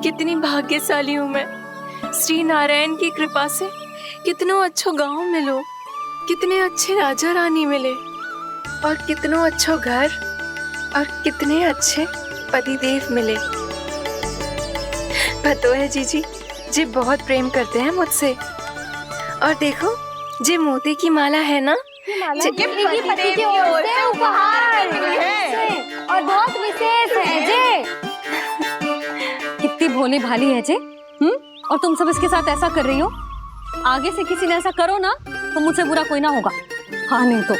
कितनी भाग्यशाली हूँ मैं। श्री नारायण की कृपा से कितनों अच्छो गांव मिलो, कितने अच्छे राजा रानी मिले और कितनों अच्छो घर और कितने अच्छे पतिदेव मिले। पतो है जीजी, जी बहुत प्रेम करते हैं मुझसे। और देखो जे मोती की माला है ना, ये पति की ओर से उपहार है और बहुत विशेष है जे। कितनी भोली भाली है जे। और तुम सब इसके साथ ऐसा कर रही हो। आगे से किसी ने ऐसा करो ना तो मुझसे बुरा कोई ना होगा। हाँ नहीं तो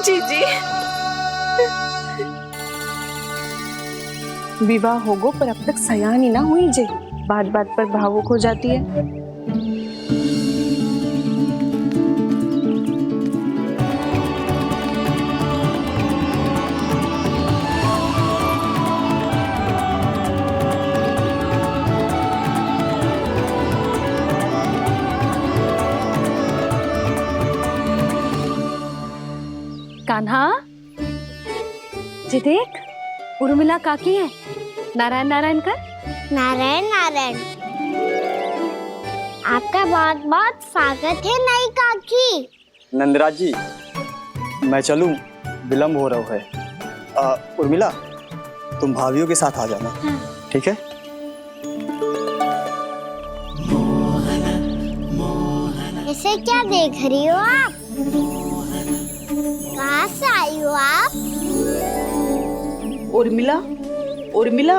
जीजी विवाह होगो पर अब तक सयान ही ना हुई जे, बात बात पर भावुक हो जाती है। कान्हा जी देख, उर्मिला काकी है। नारायण नारायण कर। नारायण नारायण। आपका बहुत बहुत स्वागत है नई काकी। नंदराज जी, मैं चलूं, विलम्ब हो रहा है। उर्मिला, तुम भाभियों के साथ आ जाना। ठीक है? इसे क्या देख रही हो आप? कहाँ से आई हो आप? उर्मिला, उर्मिला,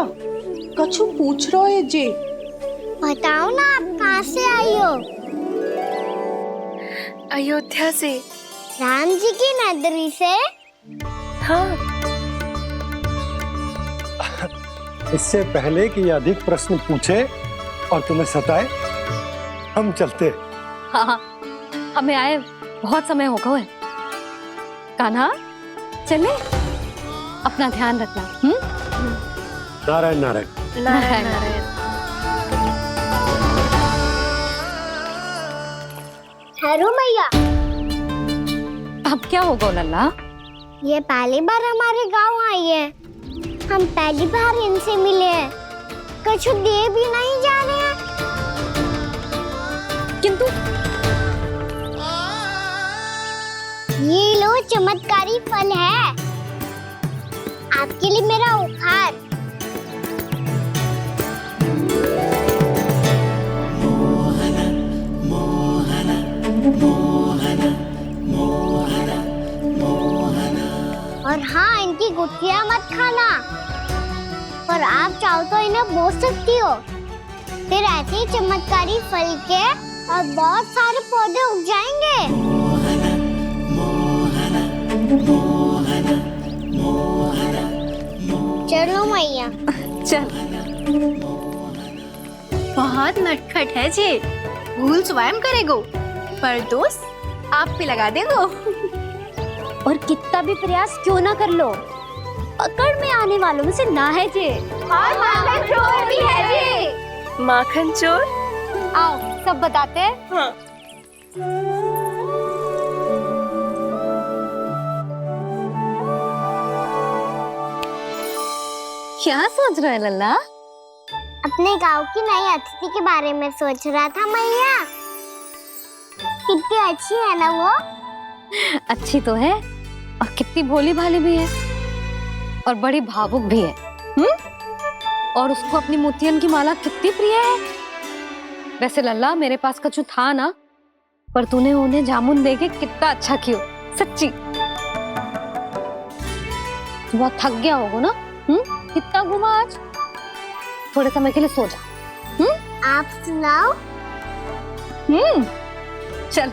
कछु पूछ रहा है जे। बताओ ना आप कहाँ से आई हो? अयोध्या से। राम जी की नगरी से? हाँ। इससे पहले कि ये अधिक प्रश्न पूछे और तुम्हें सताए, हम चलते। हाँ, हमें आए बहुत समय हो गया है। कान्हा चले, अपना ध्यान रखना। नारायण नारायण। नारायण नारायण। ठहरू मैया, अब क्या होगा लल्ला? ये पहली बार हमारे गांव आई है। हम पहली बार इनसे मिले हैं। कछु दे भी नहीं जा रहे हैं। किंतु ये लो चमत्कारी फल है, आपके लिए मेरा उपहार। और हाँ, इनकी गुठलियां मत खाना। और आप चाहो तो इन्हें बो सकती हो। फिर ऐसे ही चमत्कारी फल के और बहुत सारे पौधे उग जाएंगे। चलो मैया। चल। बहुत नटखट है जे, भूल स्वयं करेगो पर दोस्त आप पे लगा देगो। और कितना भी प्रयास क्यों ना कर लो, पकड़ में आने वालों में से ना है जे। और माखन चोर भी है जी। माखन चोर? आओ सब बताते हैं। हाँ। क्या सोच रहा है लल्ला? अपने गांव की नई अतिथि के बारे में सोच रहा था मैया। कितनी अच्छी है ना वो? अच्छी तो है और कितनी भोली भाली भी है और बड़ी भावुक भी है। और उसको अपनी मोतियन की माला कितनी प्रिय है। वैसे लल्ला, मेरे पास कछु था ना, पर तूने उन्हें जामुन देके कितना अच्छा किया, सच्ची। तू बहुत थक गया होगा ना? कितना घूमा आज? थोड़े समय के लिए सो जा। आप सुनाओ। चल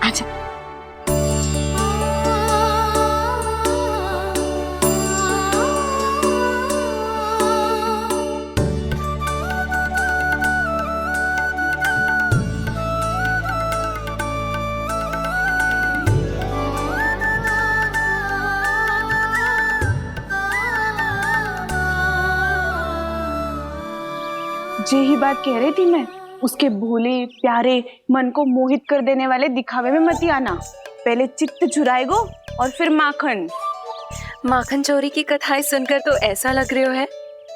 आजा। यही बात कह रही थी मैं, उसके भोले प्यारे मन को मोहित कर देने वाले दिखावे में मत आना। पहले चित्त चुराएगो और फिर माखन। माखन चोरी की कथाएं सुनकर तो ऐसा लग रहा है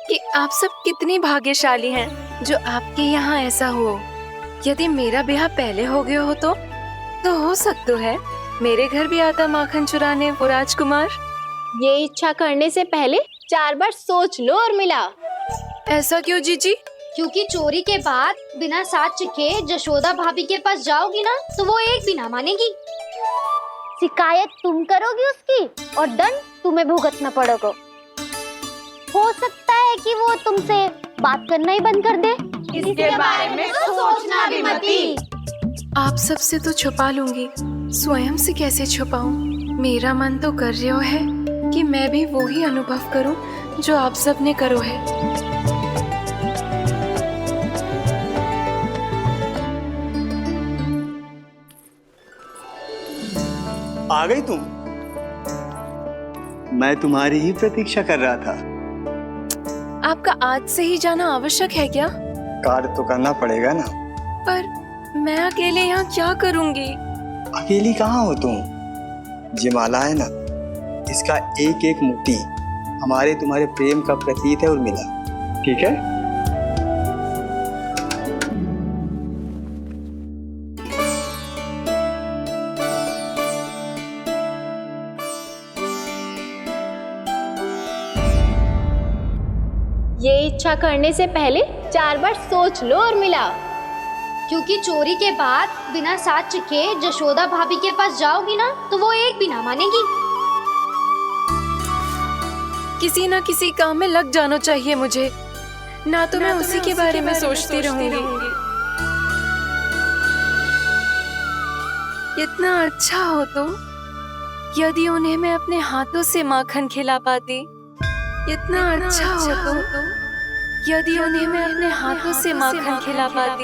कि आप सब कितनी भाग्यशाली हैं जो आपके यहाँ ऐसा हो। यदि मेरा ब्याह पहले हो गया हो तो हो सकता है मेरे घर भी आता माखन चुराने वो राजकुमार। ये इच्छा करने से पहले 4 बार सोच लो उर्मिला। ऐसा क्यों जीजी? क्योंकि चोरी के बाद बिना साक्ष्य के जशोदा भाभी के पास जाओगी ना तो वो एक भी ना मानेगी। शिकायत तुम करोगी उसकी और दंड तुम्हें भुगतना पड़ेगा। हो सकता है कि वो तुमसे बात करना ही बंद कर दे। इसके बारे में तो सोचना भी मती। आप सबसे तो छुपा लूंगी, स्वयं से कैसे छुपाऊं? मेरा मन तो कर रहा है कि मैं भी वो ही अनुभव करूं जो आप सब ने करो है। आ गई तुम? मैं तुम्हारी ही प्रतीक्षा कर रहा था। आपका आज से ही जाना आवश्यक है क्या? कार्य तो करना पड़ेगा ना। पर मैं अकेले यहाँ क्या करूँगी? अकेली कहाँ हो तुम? ये माला है ना, इसका एक एक मोती हमारे तुम्हारे प्रेम का प्रतीक है उर्मिला, ठीक है? ये इच्छा करने से पहले 4 बार सोच लो उर्मिला। क्योंकि चोरी के बाद बिना साक्ष्य के जशोदा भाभी के पास जाओगी ना तो वो एक भी ना मानेगी। किसी न किसी काम में लग जाना चाहिए मुझे, ना तो मैं उसी के बारे में सोचती रहूंगी। कितना अच्छा हो तो यदि उन्हें मैं अपने हाथों से माखन खिला पाती। कितना अच्छा हो तो यदि उन्हें मैं अपने हाथों से माखन खिला पाती।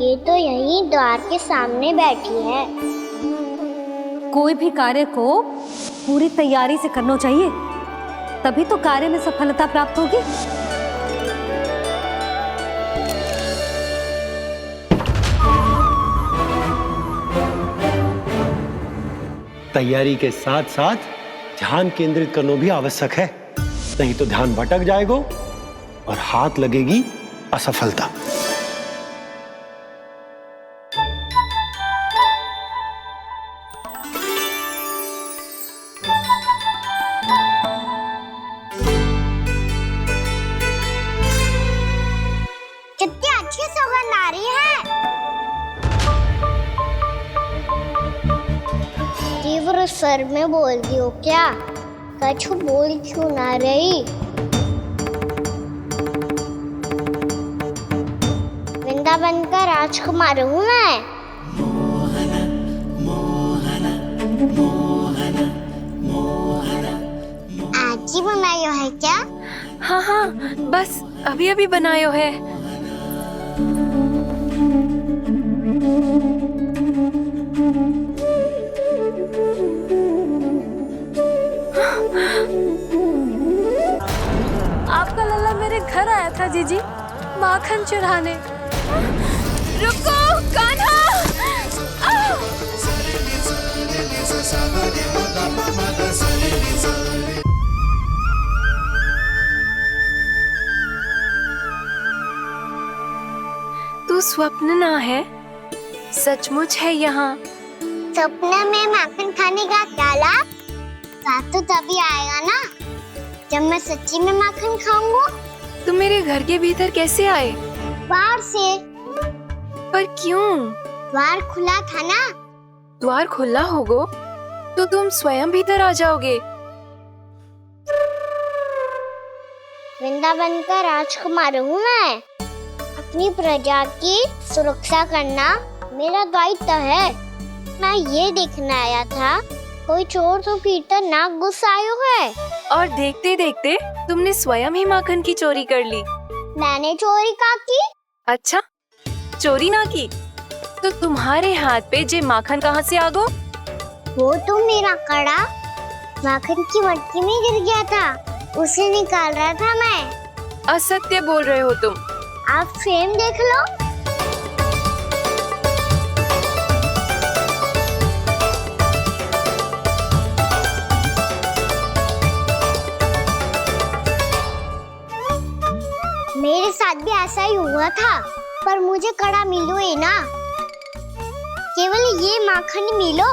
ये तो यहीं द्वार के सामने बैठी है। कोई भी कार्य को पूरी तैयारी से करना चाहिए, तभी तो कार्य में सफलता प्राप्त होगी। तैयारी के साथ साथ ध्यान केंद्रित करना भी आवश्यक है, नहीं तो ध्यान भटक जाएगा और हाथ लगेगी असफलता। कितनी अच्छी सौगंध आ रही है। तीव्र स्वर में बोल दी हो क्या? कछु बोल क्यों ना रही? वृंदावन का राजकुमार हूँ मैं। आज ही बनायो है क्या? हाँ हाँ, बस अभी अभी बनायो है। आपका लल्ला मेरे घर आया था जीजी, माखन चुराने। रुको कान्हा! तू स्वप्न ना है, सचमुच है यहाँ। सपने में माखन खाने का क्या लाभ? रात तो तभी आएगा ना जब मैं सच्ची में माखन खाऊंगा। तुम मेरे घर के भीतर कैसे आए? बाहर से। पर क्यों? द्वार खुला था ना। द्वार खुला होगा तो तुम स्वयं भीतर आ जाओगे। वृंदावन का राजकुमार हूँ मैं। अपनी प्रजा की सुरक्षा करना मेरा दायित्व है। मैं ये देखने आया था कोई चोर तो भीतर ना घुस आयो है। और देखते देखते तुमने स्वयं ही माखन की चोरी कर ली। मैंने चोरी का की? अच्छा, चोरी ना की तो तुम्हारे हाथ पे जे माखन कहाँ से आ गो? वो तो मेरा कड़ा माखन की मटकी में गिर गया था, उसे निकाल रहा था मैं। असत्य बोल रहे हो तुम। आप फ्रेम देख लो। मेरे साथ भी ऐसा ही हुआ था, पर मुझे कड़ा मिलो ही ना, केवल ये माखन ही मिलो।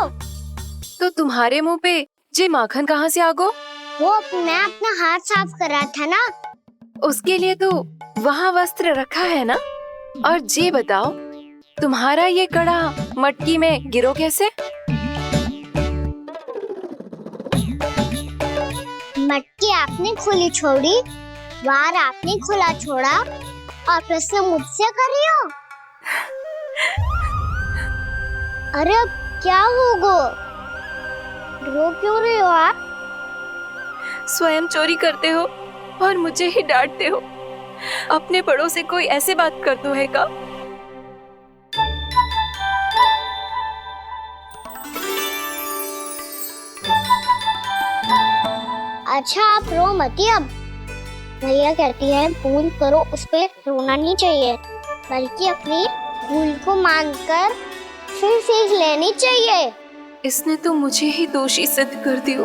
तो तुम्हारे मुंह पे जे माखन कहाँ से आ गो? वो मैं अपना हाथ साफ कर रहा था ना। उसके लिए तो वहाँ वस्त्र रखा है ना। और जे बताओ, तुम्हारा ये कड़ा मटकी में गिरो कैसे? मटकी आपने खुली छोड़ी, वार आपने खुला छोड़ा, और प्रश्न मुझसे कर रही हो? अरे अब क्या होगा? रो क्यों रहे हो आप? स्वयं चोरी करते हो और मुझे ही डांटते हो। अपने बड़ों से कोई ऐसे बात कर दो है का? अच्छा आप रो मती अब। भैया कहती है भूल करो, उस पे रोना नहीं चाहिए, बल्कि अपनी भूल को मानकर फिर सीख लेनी चाहिए। इसने तो मुझे ही दोषी सिद्ध कर दियो।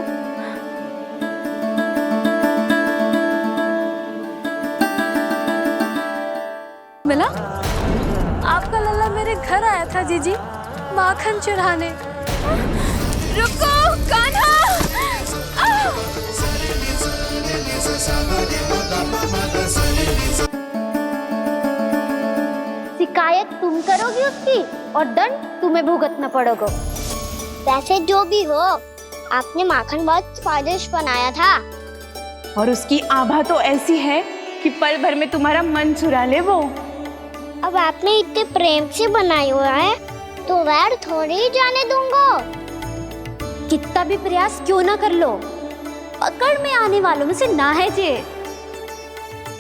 मिला? आपका लल्ला मेरे घर आया था जीजी, माखन चढ़ाने। रुको कान्हा! शिकायत तुम करोगी उसकी और दंड तुम्हें भुगतना पड़ेगा। वैसे जो भी हो, आपने माखन बहुत स्वादिष्ट बनाया था। और उसकी आभा तो ऐसी है कि पल भर में तुम्हारा मन चुरा ले वो। अब आपने इतने प्रेम से बनाया हुआ है, तो वैर थोड़ी ही जाने दूंगा। कितना भी प्रयास क्यों ना कर लो, पकड़ में आने वालों में से ना है जे।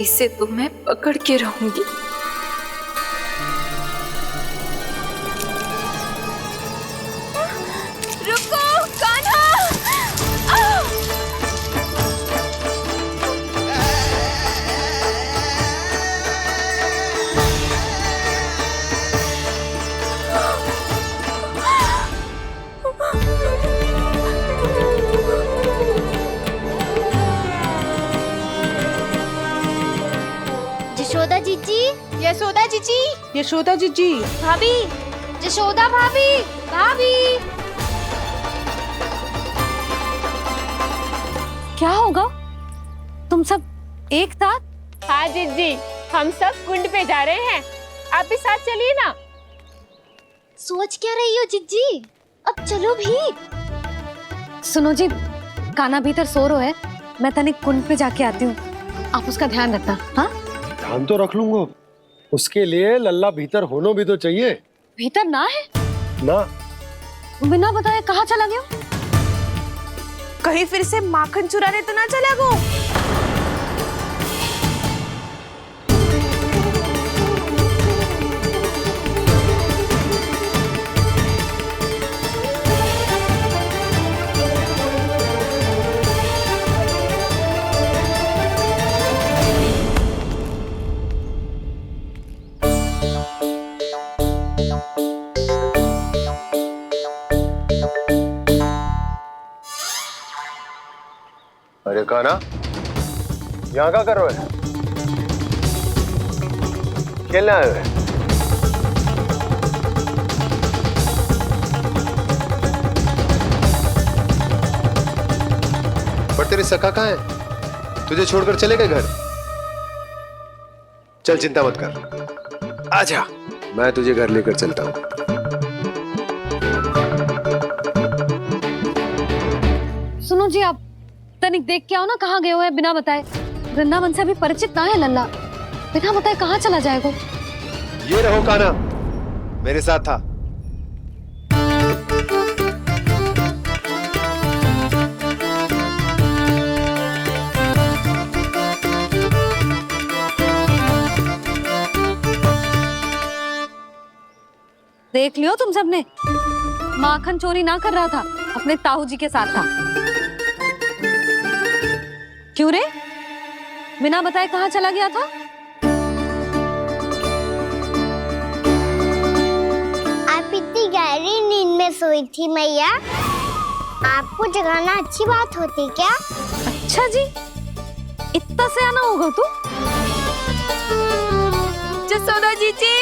इसे तो मैं पकड़ के रहूंगी। रुको कान्हा! यशोदा जीजी, यशोदा जीजी, यशोदा जीजी, भाभी, यशोदा भाभी, भाभी। क्या होगा? तुम सब एक साथ? हाँ जीजी, हम सब कुंड पे जा रहे हैं, आप भी साथ चलिए ना। सोच क्या रही हो जीजी? अब चलो भी। सुनो जी, कान्हा भीतर सो रो है, मैं तनिक कुंड पे जाके आती हूँ, आप उसका ध्यान रखना। हाँ, ध्यान तो रख लूंगा, उसके लिए लल्ला भीतर होना भी तो चाहिए। भीतर ना है? ना, बिना बताए कहाँ चला गया? कहीं फिर से माखन चुराने तो ना चला गो। अरे कान्हा, यहाँ क्या कर रहे हो? खेलने आए हुए? पर तेरे सखा कहाँ है? तुझे छोड़कर चले गए घर? चल चिंता मत कर, आजा, मैं तुझे घर लेकर चलता हूँ। सुनो जी, आप तनिक देख के आओ ना कहाँ गए हुए बिना बताए। वृंदावन से अभी परिचित ना है लल्ला, बिना बताए कहाँ चला जाएगा? ये रहो कान्हा, मेरे साथ था। देख लियो तुम सबने, माखन चोरी ना कर रहा था, अपने ताऊ जी के साथ था। क्यों रे, बिना बताए कहाँ चला गया था? आप इतनी गहरी नींद में सोई थी मैया, आपको जगाना अच्छी बात होती क्या? अच्छा जी, इतना सयाना होगा तू? जसोदा जीजी,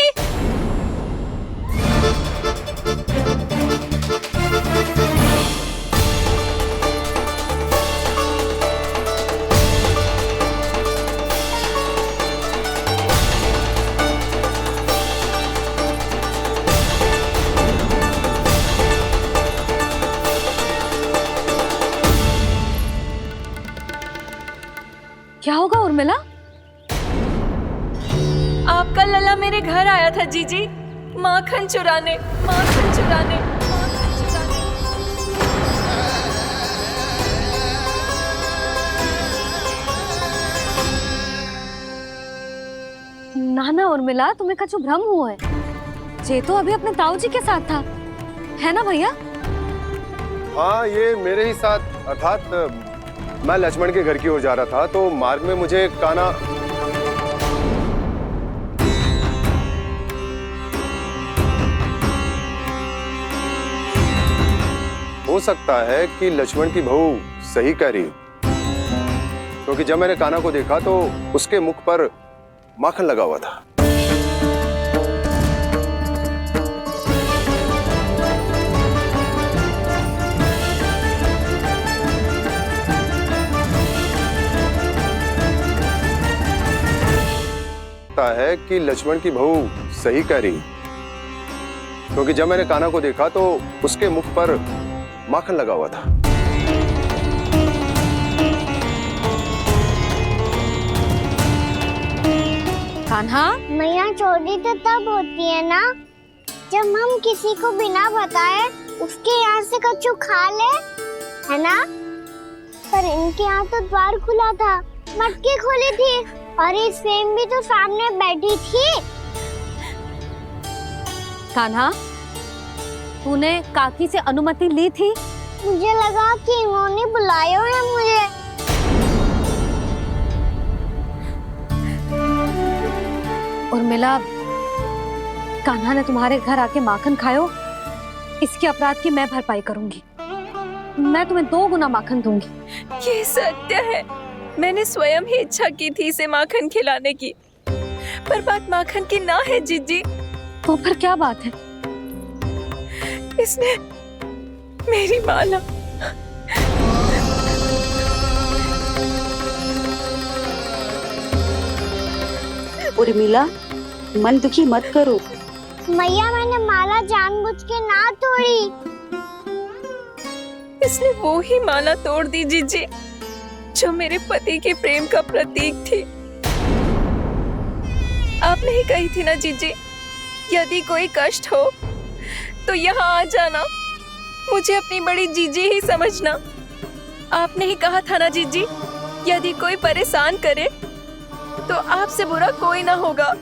क्या होगा उर्मिला? आपका लला मेरे घर आया था जीजी, माखन चुराने, माखन चुराने, माखन चुराने। ना ना उर्मिला, तुम्हें कछु भ्रम हुआ है। जे तो अभी अपने ताऊ जी के साथ था, है ना भैया? हाँ, ये मेरे ही साथ, अर्थात मैं लक्ष्मण के घर की ओर जा रहा था तो मार्ग में मुझे कान्हा हो सकता है कि लक्ष्मण की बहू सही कह रही, क्योंकि जब मैंने कान्हा को देखा तो उसके मुख पर माखन लगा हुआ था। है कि लक्ष्मण की बहू सही कह रही, क्योंकि जब मैंने कान्हा को देखा तो उसके मुख पर माखन लगा हुआ था। कान्हा, मैया चोरी तो तब होती है ना जब हम किसी को बिना बताए उसके यहाँ से कछु खा ले, है ना? पर इनके यहाँ तो द्वार खुला था, मटकी खोली थी और इस फेम भी तो सामने बैठी थी। कान्हा, तूने काकी से अनुमति ली थी? मुझे लगा कि इन्होंने बुलाया है मुझे। उर्मिला, कान्हा ने तुम्हारे घर आके माखन खायो, इसके अपराध की मैं भरपाई करूंगी। मैं तुम्हें 2 गुना माखन दूंगी। ये सत्य है, मैंने स्वयं ही इच्छा की थी इसे माखन खिलाने की, पर बात माखन की ना है जीजी। तो फिर क्या बात है? इसने मेरी माला उर्मिला, मन दुखी मत करो। मैया, मैंने माला जानबूझ के ना तोड़ी। इसने वो ही माला तोड़ दी जीजी जो मेरे पति के प्रेम का प्रतीक थी। आपने ही कही थी ना जीजी, यदि कोई कष्ट हो तो यहाँ आ जाना, मुझे अपनी बड़ी जीजी ही समझना। आपने ही कहा था ना जीजी, यदि कोई परेशान करे तो आपसे बुरा कोई ना होगा।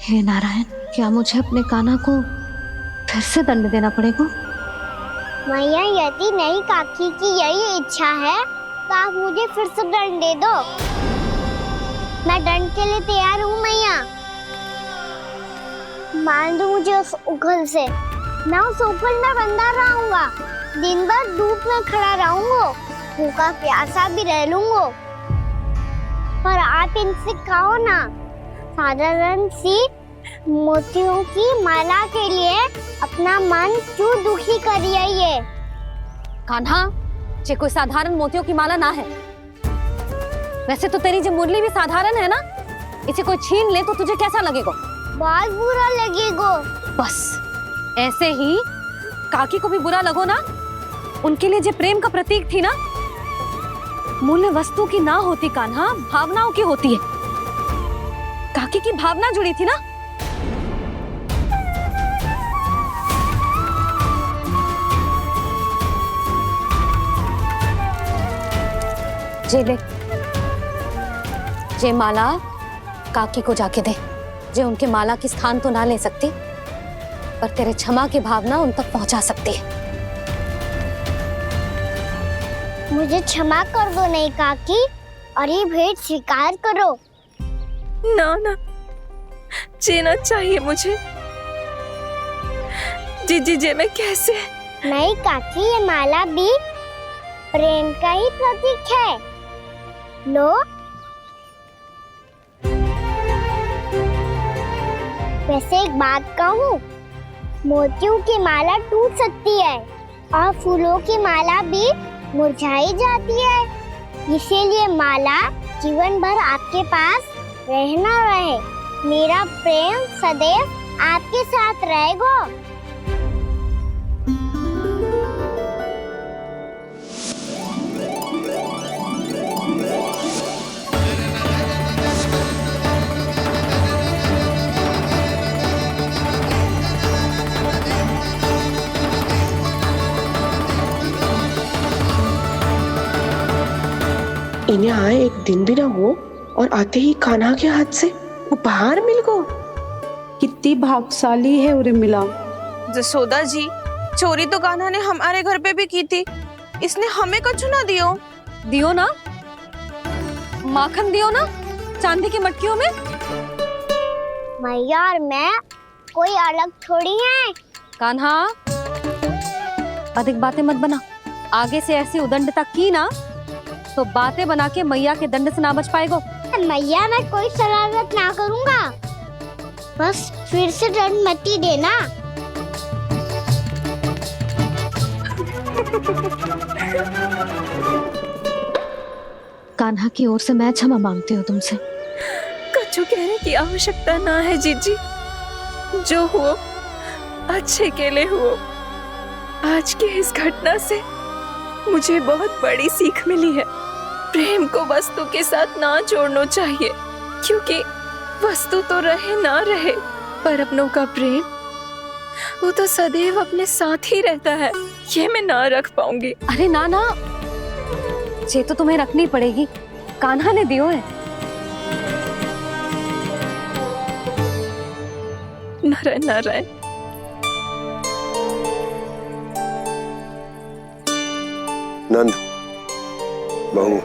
हे नारायण, क्या मुझे अपने कान्हा को फिर से दंड देना पड़ेगा? मैया, यदि नहीं काकी की यही इच्छा है तो आप मुझे फिर से दंड दे दो। मैं दंड के लिए तैयार हूँ मैया। मान दो मुझे उस उखल से, मैं उस उखल में बंधा रहूंगा, दिन भर धूप में खड़ा रहूंगा, भूखा प्यासा भी रह लूंगा। पर आप इनसे कहो ना, साधारण सी मोतियों की माला के लिए अपना मन क्यों दुखी करिए? कान्हा, ये कोई साधारण मोतियों की माला ना है। वैसे तो तेरी जो मुरली भी साधारण है ना, इसे कोई छीन ले तो तुझे कैसा लगेगा? बहुत बुरा लगेगा। बस ऐसे ही काकी को भी बुरा लगो ना। उनके लिए जो प्रेम का प्रतीक थी ना, मूल्य वस्तु की ना होती कान्हा, भावनाओं की होती है। काकी की भावना जुड़ी थी ना। जे ले, जे माला काकी को जाके दे। जे उनके माला की स्थान तो ना ले सकती, पर तेरे क्षमा की भावना उन तक पहुंचा सकती है। मुझे क्षमा कर दो नहीं काकी, और ये भेंट स्वीकार करो। ना ना, जीना चाहिए मुझे। जीजी जे मैं कैसे? नहीं काकी, ये माला भी प्रेम का ही प्रतीक है। लो। वैसे एक बात कहूँ, मोतियों की माला टूट सकती है और फूलों की माला भी मुरझाई जाती है। इसीलिए माला जीवन भर आपके पास रहना रहे। मेरा प्रेम सदैव आपके साथ रहेगा। इन्हें आए एक दिन भी ना हो और आते ही कान्हा के हाथ से उपहार मिल गो। कितनी भाग्यशाली है उर्मिला। जसोदा जी, चोरी तो कान्हा ने हमारे घर पे भी की थी, इसने हमें कछु ना दियो। दियो ना, माखन दियो ना चांदी की मटकियों में। मैया और मैं कोई अलग थोड़ी हैं। कान्हा, अधिक बातें मत बना। आगे से ऐसी उदंडता की ना तो बातें बना के मैया के दंड से ना बच पाएगो। मैया, मैं कोई शरारत ना करूंगा, बस फिर से दंड मत ही देना। कान्हा की ओर से मैं क्षमा मांगती हूँ तुमसे। कछु कहने की आवश्यकता ना है जीजी। जो हुआ अच्छे के लिए हुआ। आज की इस घटना से मुझे बहुत बड़ी सीख मिली है। प्रेम को वस्तु के साथ ना जोड़ना चाहिए, क्योंकि वस्तु तो रहे ना रहे, पर अपनों का प्रेम वो तो सदैव अपने साथ ही रहता है। ये मैं ना रख पाऊंगी। अरे ना ना, ये तो तुम्हें रखनी पड़ेगी। कान्हा ने दियो है। नारायण नारायण। नंद, बहू,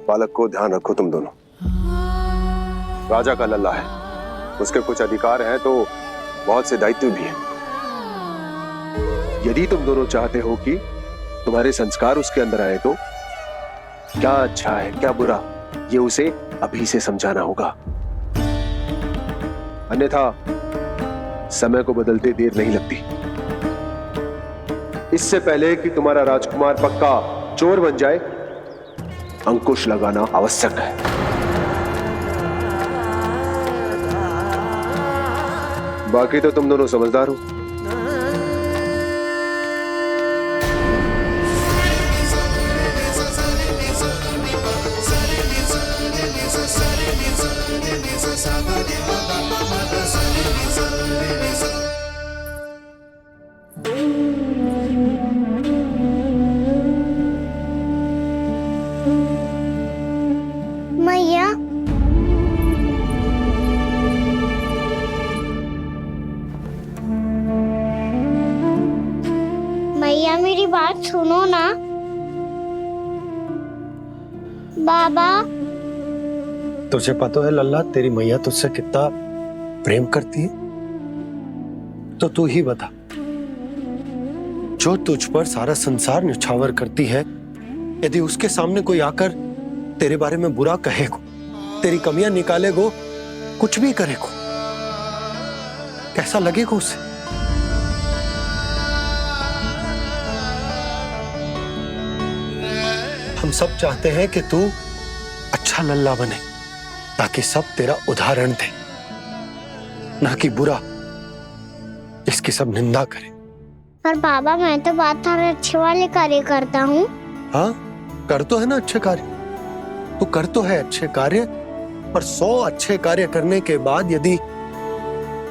बालक को ध्यान रखो तुम दोनों। राजा का लल्ला है, उसके कुछ अधिकार हैं तो बहुत से दायित्व भी हैं। यदि तुम दोनों चाहते हो कि तुम्हारे संस्कार उसके अंदर आए तो क्या अच्छा है क्या बुरा, ये उसे अभी से समझाना होगा। अन्यथा समय को बदलते देर नहीं लगती। इससे पहले कि तुम्हारा राजकुमार पक्का चोर बन जाए, अंकुश लगाना आवश्यक है। बाकी तो तुम दोनों समझदार हो। मैया, मैया मेरी बात सुनो ना। बाबा, तुझे पता है लल्ला, तेरी मैया तुझसे कितना प्रेम करती है? तो तू ही बता, जो तुझ पर सारा संसार न्यौछावर करती है, यदि उसके सामने कोई आकर तेरे बारे में बुरा कहेगो, तेरी कमियां निकालेगो, कुछ भी करेगो, कैसा लगेगा उसे? हम सब चाहते हैं कि तू अच्छा लल्ला बने, ताकि सब तेरा उदाहरण दे, ना कि बुरा जिसकी सब निंदा करे। पर बाबा, मैं तो बात हर अच्छे वाले कार्य करता हूँ। हाँ, कर तो है ना अच्छे कार्य, तू कर तो है अच्छे कार्य, पर 100 अच्छे कार्य करने के बाद यदि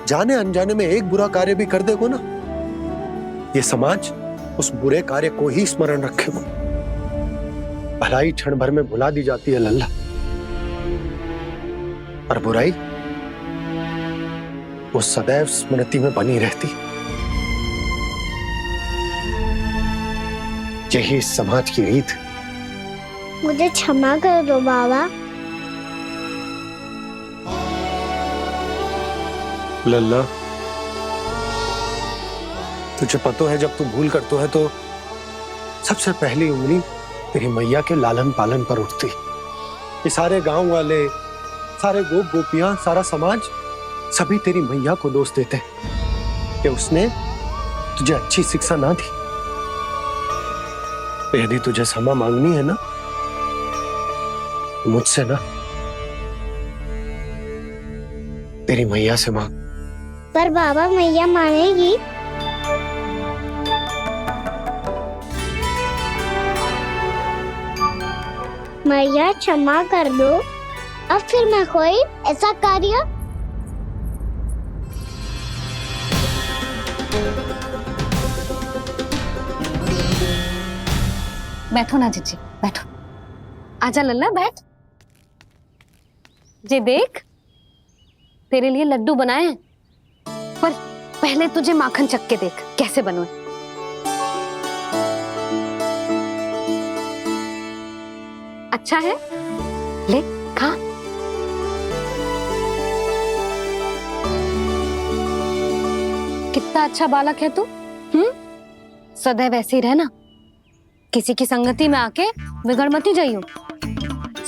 जाने अनजाने में एक बुरा कार्य भी कर देगो ना, ये समाज उस बुरे कार्य को ही स्मरण रखेगा। भलाई क्षण भर में भुला दी जाती है लल्ला, और बुराई वो सदैव स्मृति में बनी रहती। यही इस समाज की रीत। मुझे क्षमा कर दो बाबा। लल्ला, तुझे पता है जब तू भूल करतो है तो सबसे पहली उंगली तेरी मैया के लालन पालन पर उठती। ये सारे गांव वाले, सारे गोप गोपियां, सारा समाज सभी तेरी मैया को दोष देते कि उसने तुझे अच्छी शिक्षा ना दी। तो यदि तुझे क्षमा मांगनी है ना, मुझसे ना, तेरी मैया से मांग। पर बाबा मैया मानेगी? मैया क्षमा कर दो, अब फिर मैं कोई ऐसा कार्य। बैठो ना जीजी, बैठो। आजा लल्ला, बैठ। जे देख, तेरे लिए लड्डू बनाए हैं, पर पहले तुझे माखन चख के देख कैसे बने। अच्छा है, ले खा। कितना अच्छा बालक है तू। सदैव ऐसे ही रहना, किसी की संगति में आके बिगड़ मत जाइयो,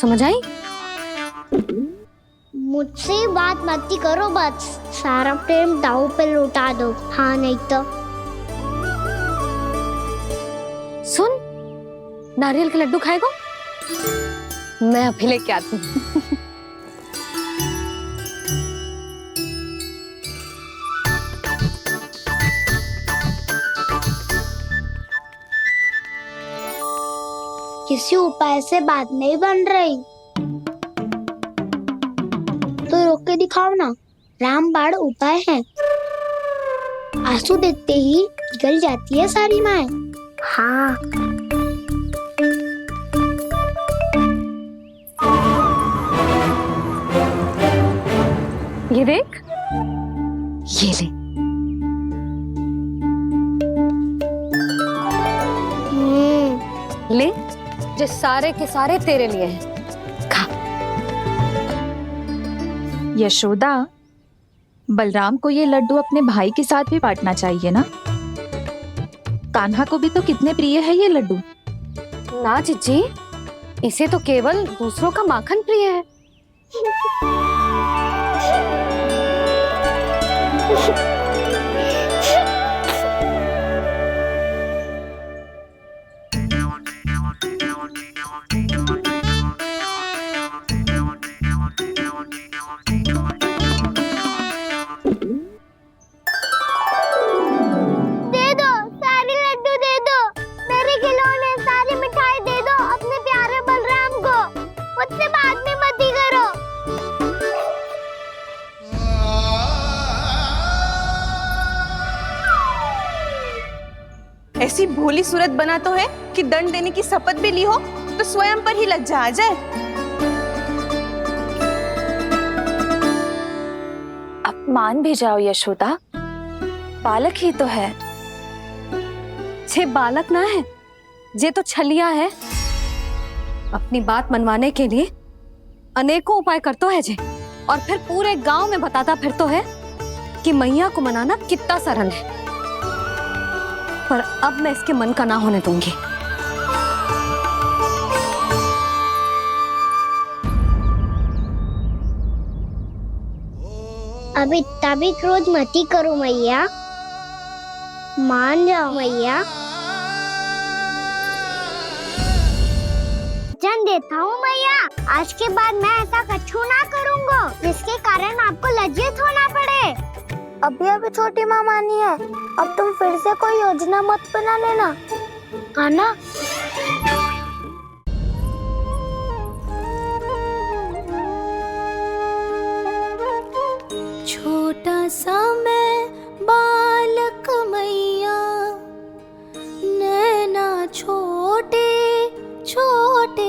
समझ आई? मुझसे बात मत करो, बस सारा प्रेम दाव पे लौटा दो। हाँ नहीं तो सुन, नारियल के लड्डू खाएगा? मैं अभी लेके आती हूँ। किसी उपाय से बात नहीं बन रही तो रोक के दिखाओ ना। रामबाण उपाय है, आंसू देखते ही पिघल जाती है सारी माए। हाँ ये देख, ये ले। ले, जो सारे के सारे तेरे लिए हैं, खा। यशोदा, बलराम को ये लड्डू अपने भाई के साथ भी बांटना चाहिए ना। कान्हा को भी तो कितने प्रिय है ये लड्डू। ना जीजी, इसे तो केवल दूसरों का माखन प्रिय है। ऐसी भोली सूरत बना तो है कि दंड देने की शपथ भी ली हो तो स्वयं पर ही लज्जा आ जाए। अब मान भी जाओ यशोदा, बालक ही तो है। छे बालक ना है, जे तो छलिया है। अपनी बात मनवाने के लिए अनेकों उपाय करतो है जे, और फिर पूरे गांव में बताता फिरतो है कि मैया को मनाना कितना सरल है। पर अब मैं इसके मन का ना होने दूंगी। अब इतना भी क्रोध मती करो मैया, मान जाओ मैया। वचन देता हूँ मैया, आज के बाद मैं ऐसा कछु ना करूँगा जिसके कारण आपको लज्जित होना पड़े। अभी छोटी माँ मानी है, अब तुम फिर से कोई योजना मत बना लेना, हाँ ना? छोटा सा मैं बालक मैया, नैना छोटे छोटे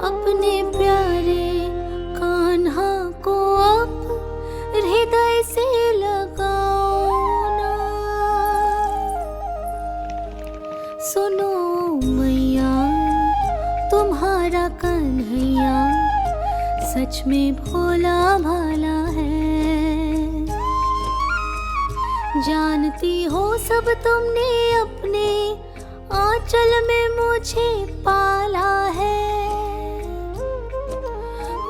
अपने प्यारे कान्हा को अब हृदय से लगाओ ना। सुनो मैया तुम्हारा कन्हैया सच में भोला भाला है। जानती हो सब तुमने अपने आंचल में मुझे पाला है।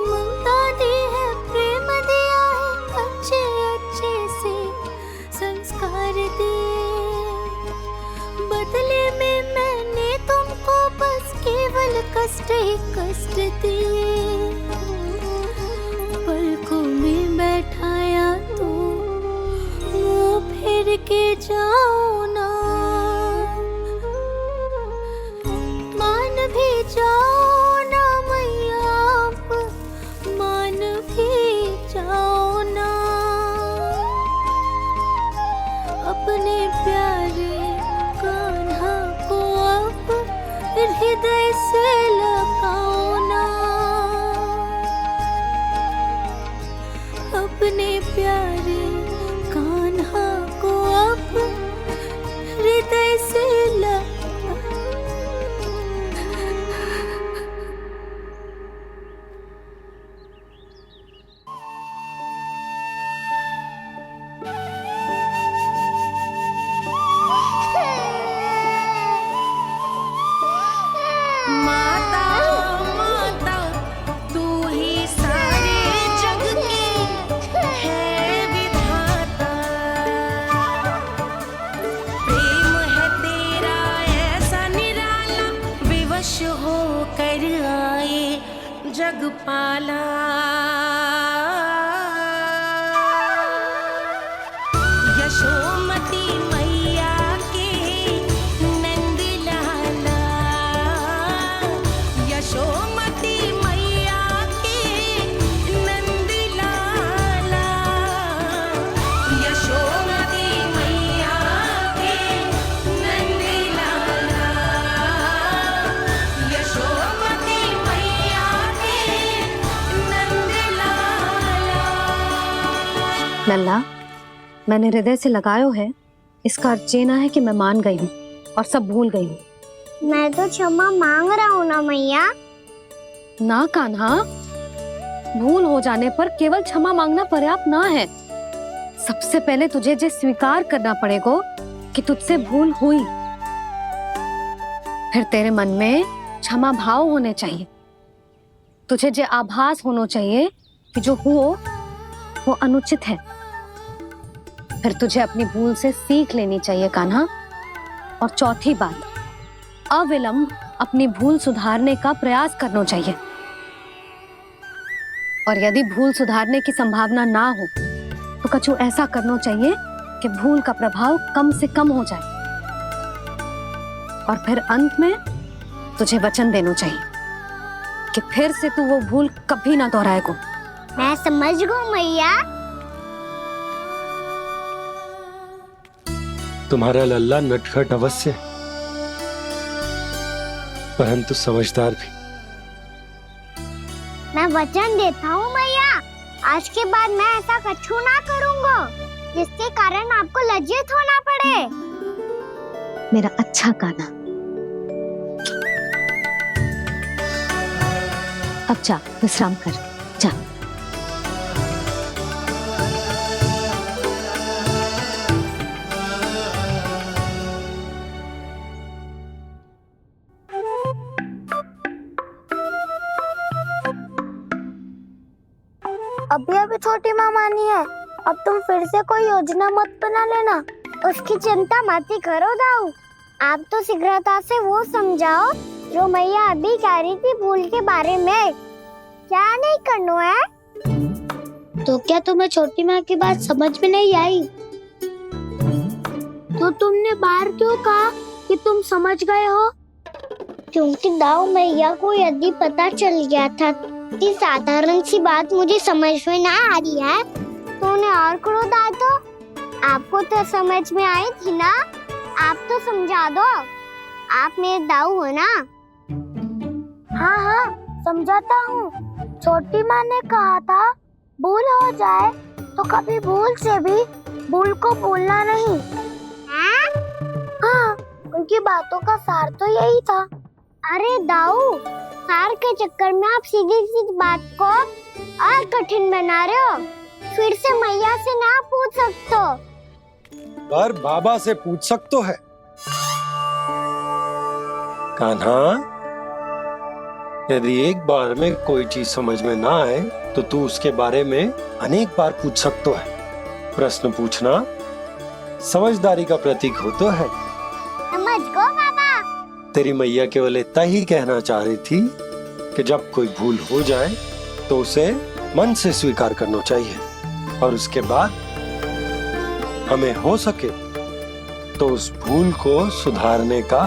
ममता दी है, प्रेम दिया है, अच्छे अच्छे से संस्कार दिए। बदले में मैंने तुमको बस केवल कष्ट ही कष्ट दिए। पलकों में बैठाया तो मुंह फेर के जाओ ना। मान भी जाओ ना मैया, आप मान भी जाओ ना। अपने प्यारे कान्हा को अब हृदय से लगाओ ना। अपने प्यारे कान्हा को अब हृदय से माता माता तू ही सारे जग की है विधाता। प्रेम है तेरा ऐसा निराला, विवश होकर आए जग पाला। यशोमती मैया के नंद लाला। यशोमती मैया के नंद लाला। यशोमती मैया के नंद लाला। यशोमती मैया के नंद लाला। लल्ला, मैंने हृदय से लगायो है, इसका अर्थ ये ना है कि मैं मान गई हूँ और सब भूल गई हूँ। मैं तो क्षमा मांग रहा हूँ ना मैया। ना कान्हा, भूल हो जाने पर केवल क्षमा मांगना पर्याप्त ना है। सबसे पहले तुझे ये स्वीकार करना पड़ेगा कि तुझसे भूल हुई। फिर तेरे मन में क्षमा भाव होने चाहिए। तुझे ये आभास होना चाहिए कि जो हुआ वो अनुचित है। फिर तुझे अपनी भूल से सीख लेनी चाहिए कान्हा। और चौथी बात, अविलंब अपनी भूल सुधारने का प्रयास करना चाहिए। और यदि भूल सुधारने की संभावना ना हो तो कछु ऐसा करना चाहिए कि भूल का प्रभाव कम से कम हो जाए। और फिर अंत में तुझे वचन देना चाहिए कि फिर से तू वो भूल कभी ना दोहराएगा। मैं समझ गई मैया। तुम्हारा लल्ला नटखट अवश्य, परंतु समझदार भी। मैं वचन देता हूँ मैया, आज के बाद मैं ऐसा कछु ना करूँगा जिसके कारण आपको लज्जित होना पड़े। मेरा अच्छा कान्हा, अब जा विश्राम कर, जा। अभी अभी छोटी माँ मानी है, अब तुम फिर से कोई योजना मत बना लेना। उसकी चिंता मत ही करो दाऊ। आप तो शीघ्रता से वो समझाओ जो मैया अभी कह रही थी भूल के बारे में। क्या नहीं करना है? तो क्या तुम्हें छोटी माँ की बात समझ में नहीं आई? तो तुमने बाहर क्यों कहा कि तुम समझ गए हो? क्योंकि दाऊ मैया को यदि पता चल गया था कि साधारण सी बात मुझे समझ में ना आ रही है तो उन्हें और क्रोध आया। तो आपको तो समझ में आई थी ना, आप तो समझा दो। आप मेरे दाऊ हो ना। हाँ हाँ समझाता हूँ। छोटी माँ ने कहा था भूल हो जाए तो कभी भूल से भी भूल को भूलना नहीं। हाँ, उनकी बातों का सार तो यही था। अरे दाऊ, सार के चक्कर में आप सीधी सीधी बात को और कठिन बना रहे हो। फिर से मैया से ना पूछ सकते हो, पर बाबा से पूछ सकते है। कान्हा, यदि एक बार में कोई चीज समझ में ना आए तो तू उसके बारे में अनेक बार पूछ सकते है। प्रश्न पूछना समझदारी का प्रतीक होता है। समझ गो बाबा। तेरी मैया केवल इतना ही कहना चाह रही थी कि जब कोई भूल हो जाए तो उसे मन से स्वीकार करना चाहिए और उसके बाद हमें हो सके तो उस भूल को सुधारने का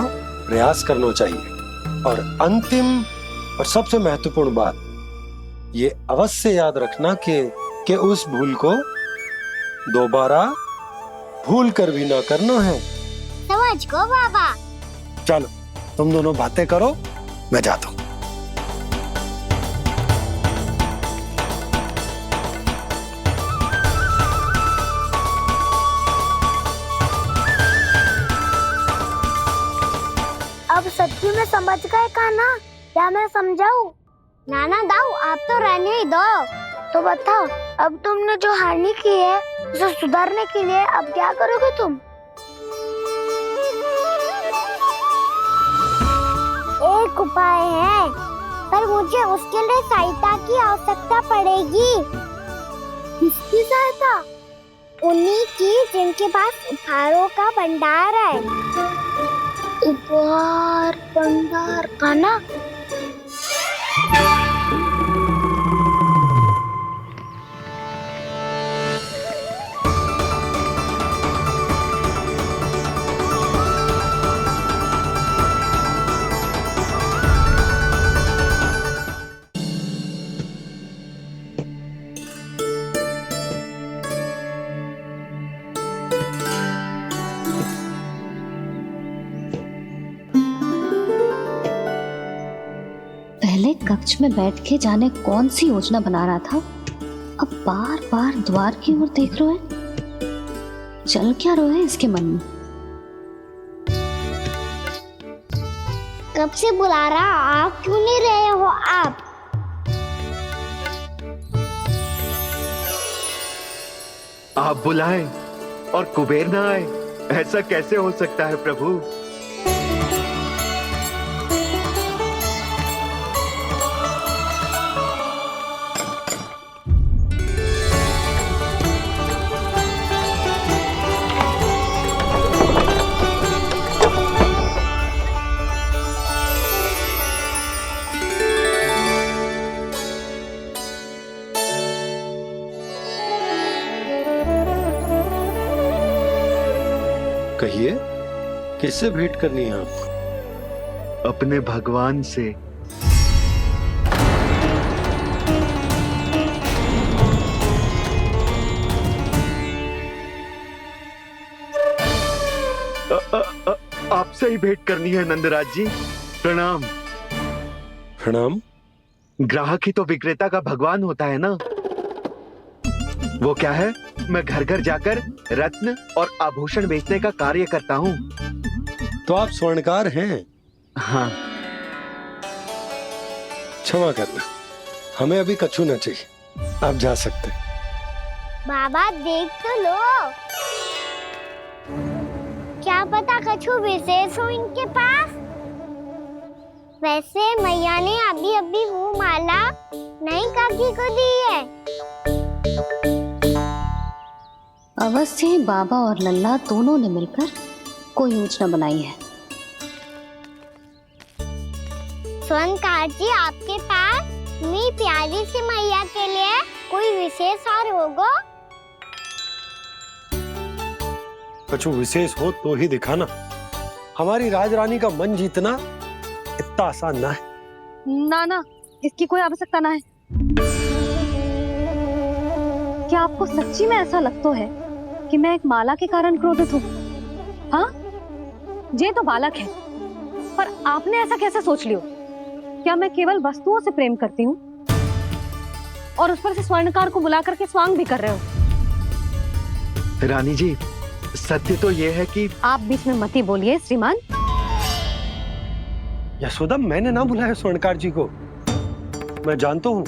प्रयास करना चाहिए। और अंतिम और सबसे महत्वपूर्ण बात ये अवश्य याद रखना कि उस भूल को दोबारा भूल कर भी ना करना है। समझ गो बाबा। चलो तुम दोनों बातें करो, मैं जाता हूँ। अब सच्ची में समझ गए कान्हा? क्या मैं समझाऊं? नाना दाऊ, आप तो रहने ही दो। तो बताओ, अब तुमने जो हानि की है उसे सुधारने के लिए अब क्या करोगे तुम? एक उपाय है, पर मुझे उसके लिए सहायता की आवश्यकता पड़ेगी। किसकी सहायता? उन्हीं की जिनके पास उपहारों का भंडार है। उपहार भंडार का ना? पहले कक्ष में बैठ के जाने कौन सी योजना बना रहा था, अब बार बार द्वार की ओर देख रहे हैं। चल क्या रहा है इसके मन में? कब से बुला रहा, आप क्यों नहीं रहे हो? आप बुलाएं और कुबेर ना आए, ऐसा कैसे हो सकता है प्रभु? कहिए, किससे भेंट करनी है आपको? अपने भगवान से। आपसे ही भेंट करनी है नंदराज जी। प्रणाम। प्रणाम। ग्राहक ही तो विक्रेता का भगवान होता है ना। वो क्या है, मैं घर घर जाकर रत्न और आभूषण बेचने का कार्य करता हूँ। तो आप स्वर्णकार हैं? हाँ। क्षमा करना, हमें अभी कछु न चाहिए, आप जा सकते। बाबा देख तो लो, क्या पता कछु विशेष हो इनके पास। वैसे मैया ने अभी अभी वो माला नई काकी को दी है। अवश्य ही बाबा और लल्ला दोनों ने मिलकर कोई योजना बनाई है। स्वर्णकार जी, आपके पास मेरी प्यारी सी मैया के लिए कोई विशेष और होगा? कछु विशेष हो तो ही दिखाना। हमारी राजरानी का मन जीतना इतना आसान ना है। ना, इसकी कोई आवश्यकता ना है। क्या आपको सच्ची में ऐसा लगता है कि मैं एक माला के कारण क्रोधित हूँ? हाँ, ये तो बालक है, पर आपने ऐसा कैसे सोच लियो? क्या मैं केवल वस्तुओं से प्रेम करती हूँ? और उस पर से स्वर्णकार को बुला करके स्वांग भी कर रहे हो। रानी जी, सत्य तो ये है कि आप बीच में मत ही बोलिए श्रीमान। यशोदा, मैंने ना बुलाया स्वर्णकार जी को। मैं जानता हूँ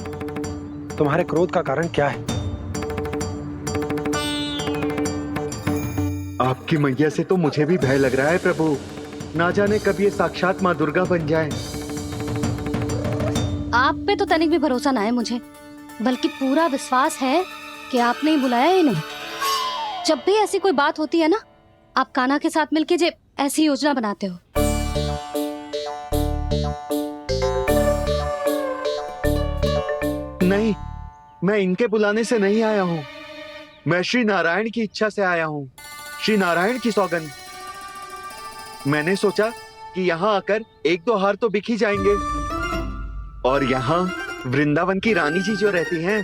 तुम्हारे क्रोध का कारण क्या है। आपकी मैया से तो मुझे भी भय लग रहा है प्रभु। ना जाने कब ये साक्षात माँ दुर्गा बन जाए। आप पे तो तनिक भी भरोसा ना है मुझे, बल्कि पूरा विश्वास है कि आपने ही बुलाया ही नहीं। जब भी ऐसी कोई बात होती है ना, आप कान्हा के साथ मिलके जे ऐसी योजना बनाते हो। नहीं, मैं इनके बुलाने से नहीं आया हूँ। मैं श्री नारायण की इच्छा से आया हूँ, श्री नारायण की सौगंध। मैंने सोचा कि यहाँ आकर एक दो हार तो बिक ही जाएंगे। और यहाँ वृंदावन की रानी जी जो रहती हैं,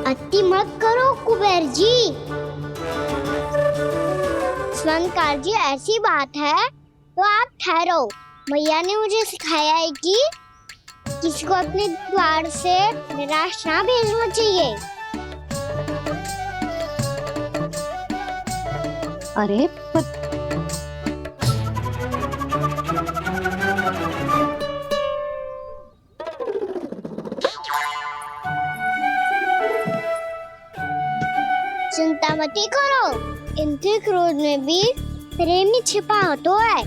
अति मत करो कुबेर जी। स्वर्णकार जी, ऐसी बात है तो आप ठहरो। मैया ने मुझे सिखाया है कि किसी को अपने द्वार से निराश ना भेजना चाहिए। अरे चिंता मत करो, इनके क्रोध में भी प्रेम ही छिपा तो है।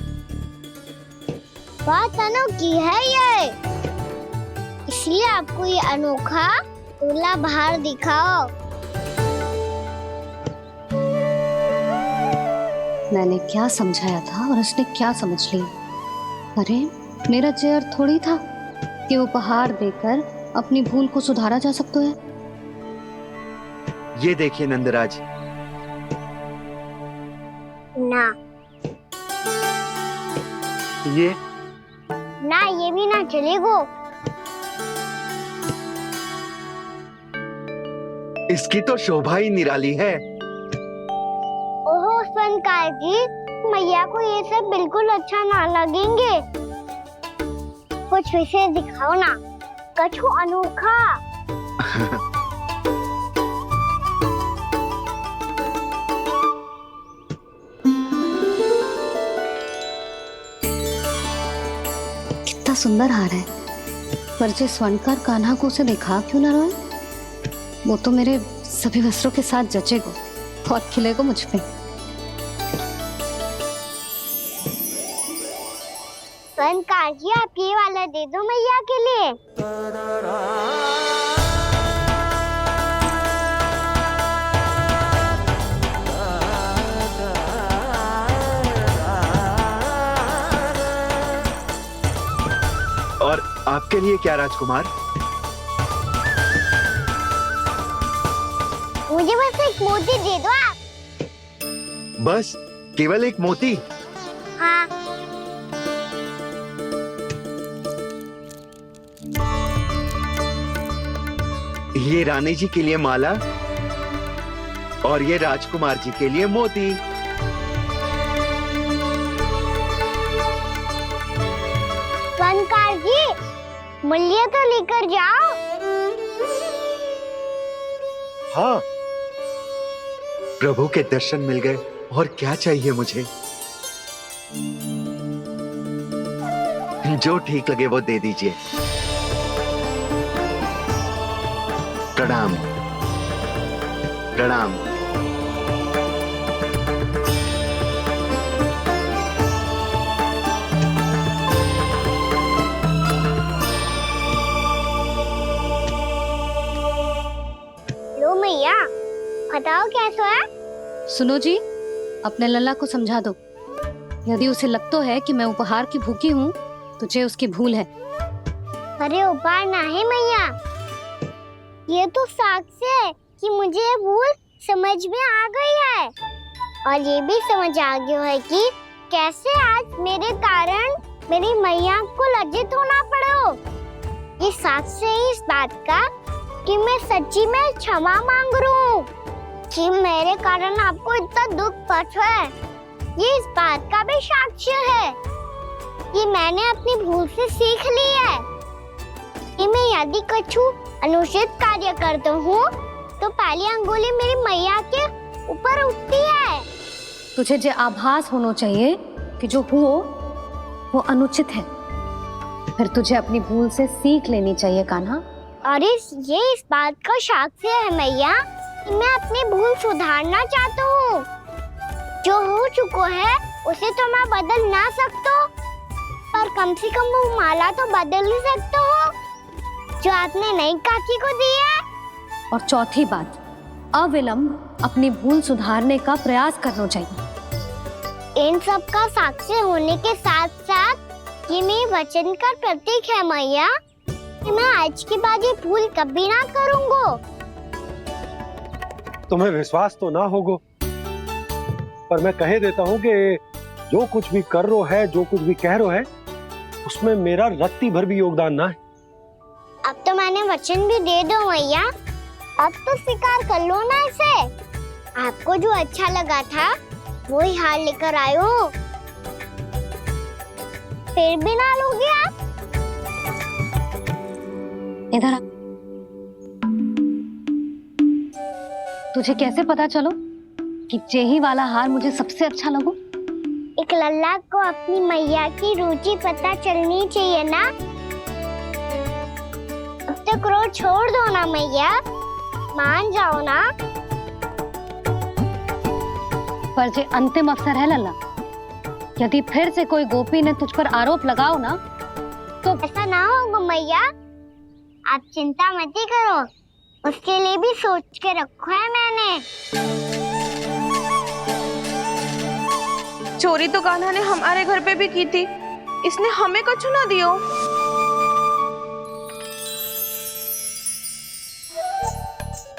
बात अनोखी है ये, इसलिए आपको ये अनोखा दूल्हा बाहर दिखाओ। मैंने क्या समझाया था और उसने क्या समझ लिया। अरे मेरा जहर थोड़ी था कि उपहार देकर अपनी भूल को सुधारा जा सकता है। ये देखिए नंदराज। ना ये ना, ये भी ना चलेगो। इसकी तो शोभा ही निराली है। ओहो स्वर्णकार जी, मैया को ये सब बिल्कुल अच्छा ना लगेंगे। कुछ विशेष दिखाओ ना, कछु अनोखा। कितना सुंदर हार है, पर जो स्वर्णकार कान्हा को उसे दिखा क्यों ना रोए? वो तो मेरे सभी वस्त्रों के साथ जचेगा, बहुत खिलेगा मुझ पे। स्वर्णकार जी, आप ये वाला दे दो मैया के लिए। और आपके लिए क्या राजकुमार? मुझे बस एक मोती दे दो आप। बस केवल एक मोती? हाँ। ये रानी जी के लिए माला और ये राजकुमार जी के लिए मोती। स्वर्णकार जी, मूल्य तो लेकर जाओ। हाँ, प्रभु के दर्शन मिल गए, और क्या चाहिए मुझे? जो ठीक लगे वो दे दीजिए। प्रणाम प्रणाम। लो मैया, बताओ कैसा है? सुनो जी, अपने लल्ला को समझा दो। यदि उसे लगता है कि मैं उपहार की भूखी हूँ, तो ये उसकी भूल है। अरे उपहार ना है मैया, ये तो साक्ष्य है कि मुझे ये भूल समझ में आ गई है, और ये भी समझ आ गया है कि कैसे आज मेरे कारण मेरी मैया को लज्जित होना पड़ो। ये साक्ष्य है इस बात का कि मैं सच्ची में क्षमा मांग रहा हूँ कि मेरे कारण आपको इतना दुख पहुंचा है। ये इस बात का भी साक्ष्य है कि मैंने अपनी भूल से सीख ली है कि मैं यदि कुछ अनुचित कार्य करता हूँ तो पहली अंगुली मेरी मैया के ऊपर उठती है। तुझे जो आभास होना चाहिए कि जो हुआ वो अनुचित है, फिर तुझे अपनी भूल से सीख लेनी चाहिए कान्हा। और ये इस बात का साक्ष्य है मैया कि मैं अपनी भूल सुधारना चाहता हूँ। जो हो चुका है उसे तो मैं बदल ना सकता, पर कम से कम वो माला तो बदल ही सकता हूँ जो आपने नई काकी को दी है। और चौथी बात, अविलंब अपनी भूल सुधारने का प्रयास करना चाहिए। इन सब का साक्षी होने के साथ साथ ये मेरे वचन का प्रतीक है मैया कि मैं आज के बाद ये भूल कभी ना करूँगा। तुम्हें विश्वास तो ना होगा, पर मैं कह देता हूँ कि जो कुछ भी कर रो है, जो कुछ भी कह रो है, उसमें मेरा रत्ती भर भी योगदान ना है। अब तो मैंने वचन भी दे दो मैया, अब तो स्वीकार कर लो ना इसे। आपको जो अच्छा लगा था वो ही हार लेकर आयो, फिर भी ना लोगे आप। इधर आ। तुझे कैसे पता चलो कि जेही वाला हार मुझे सबसे अच्छा लगो? एक लल्ला को अपनी मैया की रुचि पता चलनी चाहिए ना। अब तक क्रोध छोड़ दो ना मैया, मान जाओ ना। पर जे अंतिम अवसर है लल्ला, यदि फिर से कोई गोपी ने तुझ पर आरोप लगाओ ना तो ऐसा ना होगा मैया, आप चिंता मत ही करो, उसके लिए भी सोच के रखा है मैंने। चोरी तो कान्हा ने हमारे घर पे भी की थी, इसने हमें कुछ ना दियो।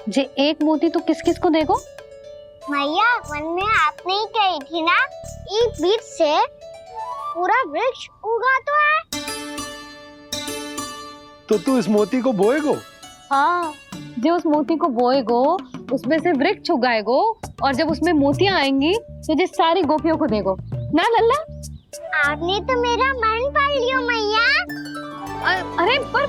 जे एक मोती तो किस किस को देगो? मैया मन में आपने ही कही थी ना, एक बीज से पूरा वृक्ष उगा तो है। तो तू इस मोती को बोएगो? हाँ, जो उस मोती को बोएगो उसमें से वृक्ष उगाएगो, और जब उसमें मोतियां आएंगी तो जिस सारी गोपियों को देगो ना लल्ला। आपने तो मेरा मन पढ़ लियो मैया। अरे पर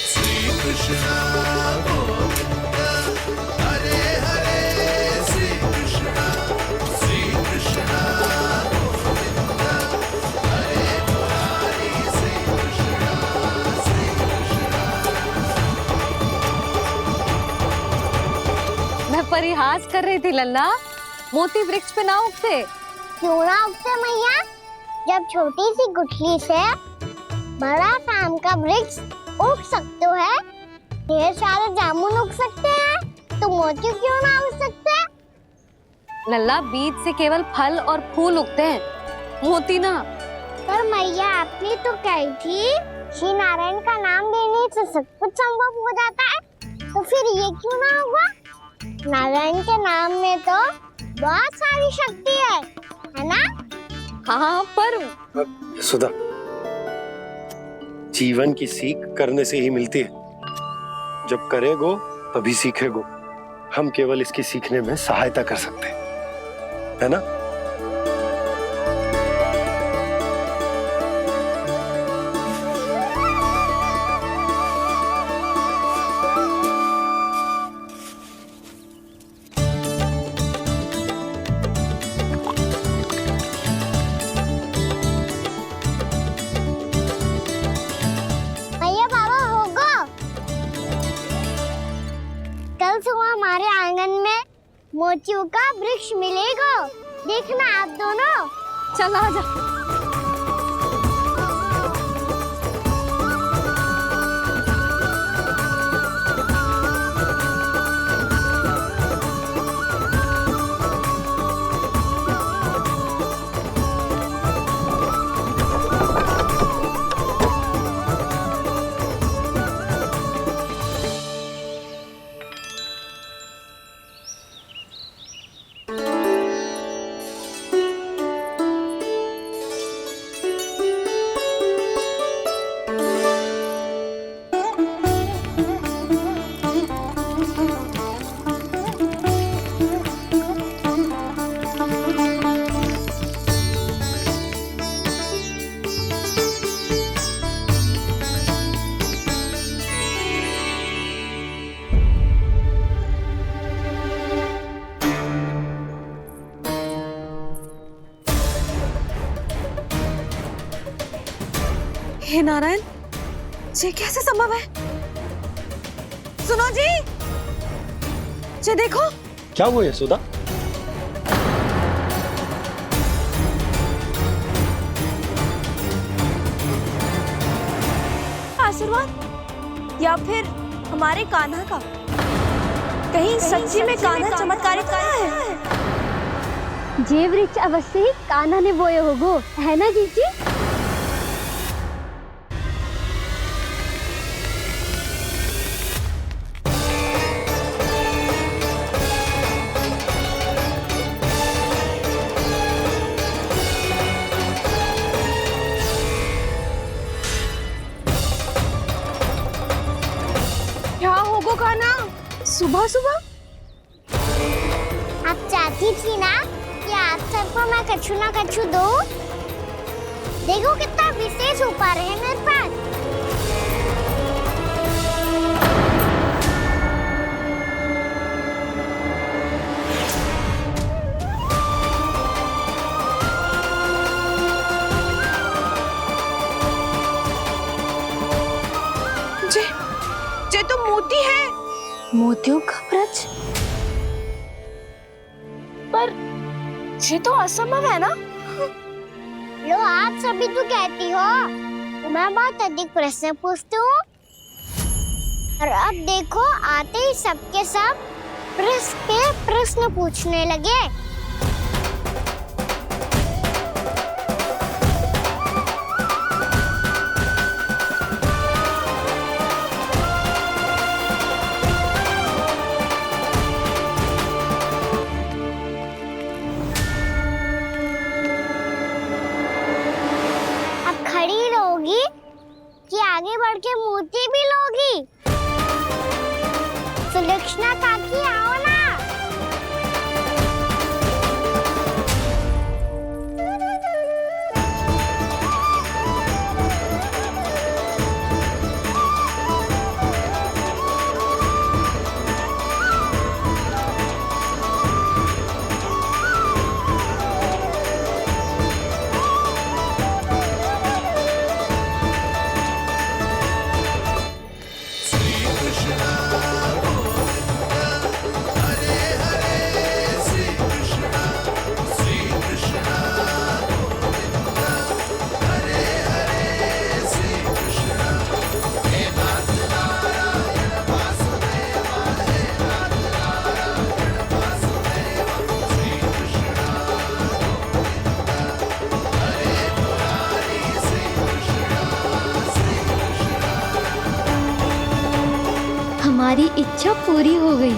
श्री कृष्ण गोविंद हरे हरे, श्री कृष्ण गोविंद हरे मुरारी, श्री कृष्ण। मैं परिहास कर रही थी लल्ला, मोती वृक्ष पे ना उगते। क्यों ना उगते मैया? जब छोटी सी गुठली से बड़ा आम का वृक्ष उग सकते है, ढेर सारे जामुन उग सकते हैं, तो मोती क्यों ना उग सकते? लल्ला, बीज से केवल फल और फूल उगते हैं, मोती ना। पर मैया आपने तो कही थी श्री नारायण का नाम लेने से सब कुछ संभव हो जाता है, तो फिर ये क्यों ना होगा? नारायण के नाम में तो बहुत सारी शक्ति है ना? हाँ, पर सुधा, जीवन की सीख करने से ही मिलती है। जब करेगो तभी सीखेगो। हम केवल इसकी सीखने में सहायता कर सकते हैं, है ना? हमारे आंगन में मोतियों का वृक्ष मिलेगा, देखना आप दोनों। चल आजा। नारायण, ये कैसे संभव है? सुनो जी, ये देखो। क्या हुआ यशोदा? आशीर्वाद या फिर हमारे कान्हा का? कहीं सच्ची में कान्हा चमत्कारी है? जे वृक्ष अवश्य ही कान्हा ने बोए होगो, है ना जीजी? क्या होगो कान्हा सुबह सुबह? आप चाहती थी ना कि आप सबको मैं कछु ना कछु दूं? देखो कितना विशेष उपहार है मेरे पास। ये तो मोती है। मोतियों का ब्रज? पर ये तो असंभव है ना? लो आप सभी तो कहती हो, तो मैं बहुत अधिक प्रश्न पूछती हूँ, और अब देखो आते ही सबके सब प्रश्न पे प्रश्न पूछने लगे। कि आगे बढ़ के मोती भी लोगी? सुलक्षणा काकी आओ ना। हमारी इच्छा पूरी हो गई।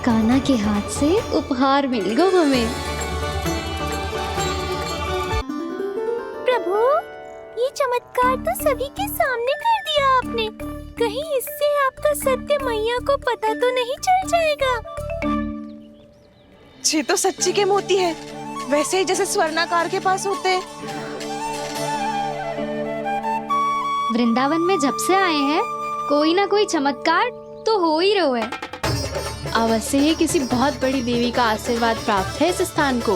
कान्हा के हाथ से उपहार मिल गया हमें। प्रभु, ये चमत्कार तो सभी के सामने कर दिया आपने। कहीं इससे आपका सत्य मैया को पता तो नहीं चल जाएगा? ये तो सच्ची के मोती है, वैसे ही जैसे स्वर्णाकार के पास होते हैं। वृंदावन में जब से आए हैं, कोई ना कोई चमत्कार तो हो ही रहा है। अवश्य ही किसी बहुत बड़ी देवी का आशीर्वाद प्राप्त है इस स्थान को।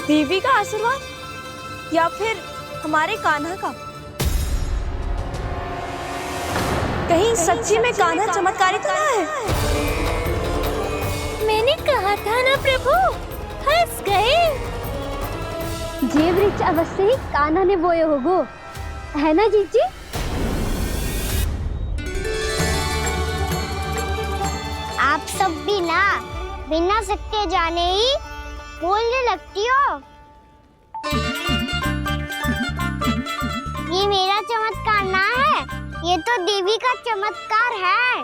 देवी का आशीर्वाद या फिर हमारे कान्हा का? कहीं सच्ची में कान्हा चमत्कारी तो है? मैंने कहा था ना प्रभु, हंस गए। जे वृक्ष अवश्य ही कान्हा ने बोए होगो, है ना जीजी? आप सब भी ना बिना सत्य जाने ही बोलने लगती हो। ये मेरा चमत्कार ना है, ये तो देवी का चमत्कार है।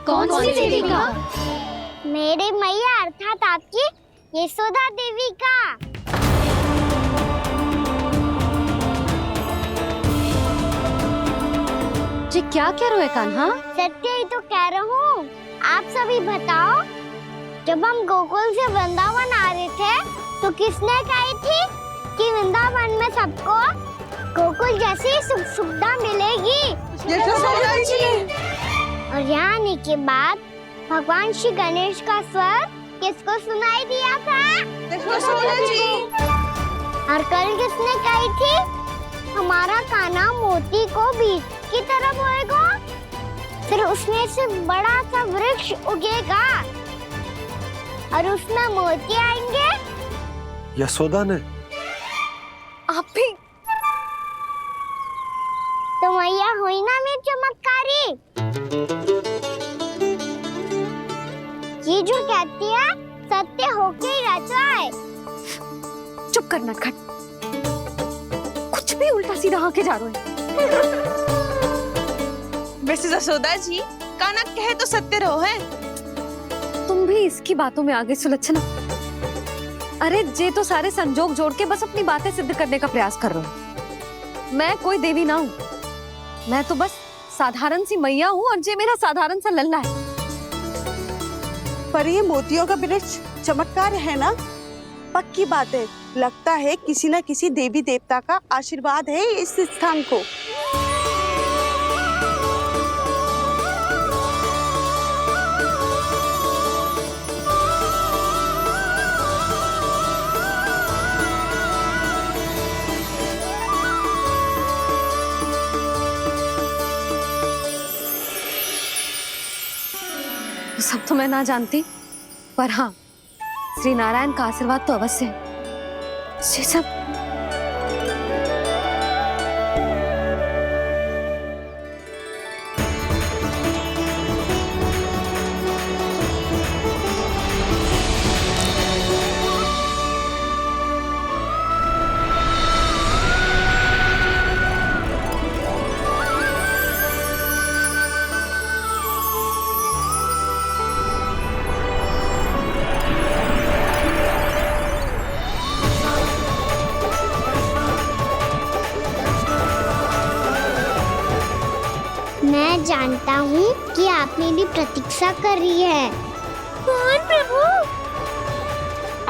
कौन सी देवी का? मेरे मैया अर्थात आपकी यशोदा देवी का। जी क्या कह रहे हो कान्हा? सत्य ही तो कह रहा हूँ। आप सभी बताओ, जब हम गोकुल से वृंदावन आ रहे थे तो किसने कही थी कि वृंदावन में सबको गोकुल जैसी सुख सुविधा मिलेगी? यशोदा जी। और यहाँ आने के बाद भगवान श्री गणेश का स्वर किसको सुनाई दिया था? यशोदा जी। और कल किसने कही थी हमारा कान्हा मोती को बीज की तरह बोएगा, फिर उसमें से बड़ा सा वृक्ष उगेगा और उसमें मोती आएंगे? यशोदा ने। आप भी तो मैया हुई ना मेरी चमत्कारी। ये जो कहती है सत्य होके ही रहता है। चुप कर नटखट, कुछ भी उल्टा सीधा होके जा रहे हो। वैसे यशोदा जी, कान्हा कहे तो सत्य रहो है। तुम भी इसकी बातों में आगे सुलझना। अरे जे तो सारे संजोग जोड़ के बस अपनी बातें सिद्ध करने का प्रयास कर रहे हो। मैं कोई देवी ना हूँ, मैं तो बस साधारण सी मैया हूँ और जे मेरा साधारण सा लल्ला है। पर ये मोतियों का वृक्ष चमत्कार है ना? पक्की बात है, लगता है किसी न किसी देवी देवता का आशीर्वाद है इस स्थान को। सब तो मैं ना जानती, पर हाँ, श्री नारायण का आशीर्वाद तो अवश्य है। ये सब मैं जानता हूँ कि आप मेरी प्रतीक्षा कर रही है। कौन प्रभु?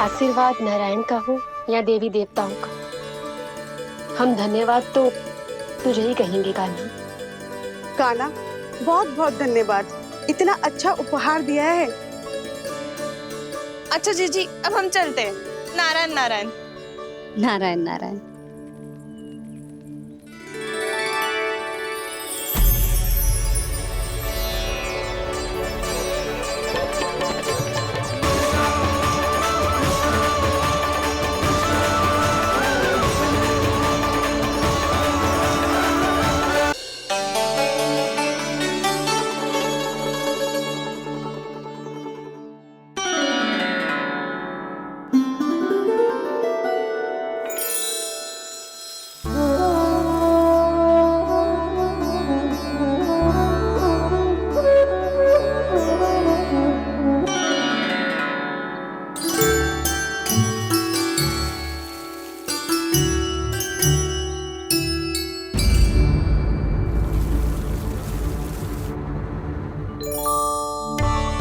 आशीर्वाद नारायण का हो या देवी देवताओं का, हम धन्यवाद तो तुझे ही कहेंगे कान्हा। कान्हा, बहुत बहुत धन्यवाद, इतना अच्छा उपहार दिया है। अच्छा जीजी, अब हम चलते हैं। नारायण नारायण। नारायण नारायण।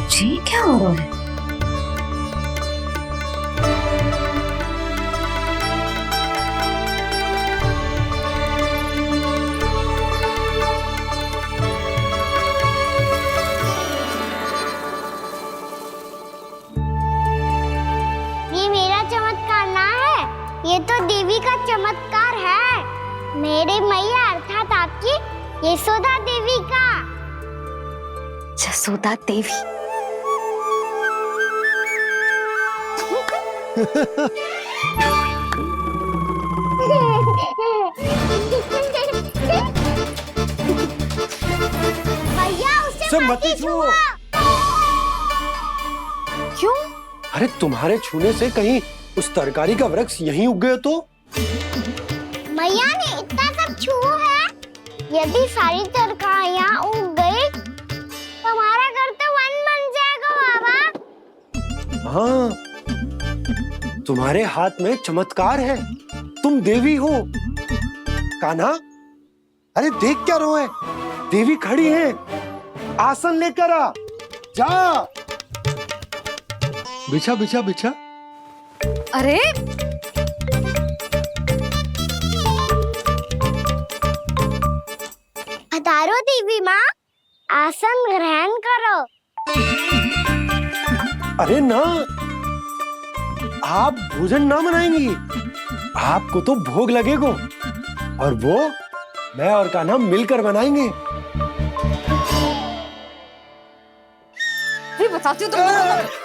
जी क्या हो रहा है? ये मेरा चमत्कार ना है, ये तो देवी का चमत्कार है। मेरे मैया अर्थात आपकी यशोदा देवी का। यशोदा देवी। भैया उसे मत छुओ। क्यों? अरे तुम्हारे छूने से कहीं उस तरकारी का वृक्ष यहीं उग गए तो? मैया ने इतना सब छुआ है, यदि सारी तरकारियां उग गई तो हमारा घर तो वन बन जाएगा बाबा। हाँ, तुम्हारे हाथ में चमत्कार है, तुम देवी हो। कान्हा, अरे देख क्या रोए, देवी खड़ी है, आसन लेकर आ, जा। बिछा बिछा बिछा। अरे पधारो देवी माँ, आसन ग्रहण करो। अरे ना, आप भोजन ना मनाएंगी, आपको तो भोग लगेगा और वो मैं और कान्हा मिलकर बनाएंगे। फिर बताती हूँ तुमको।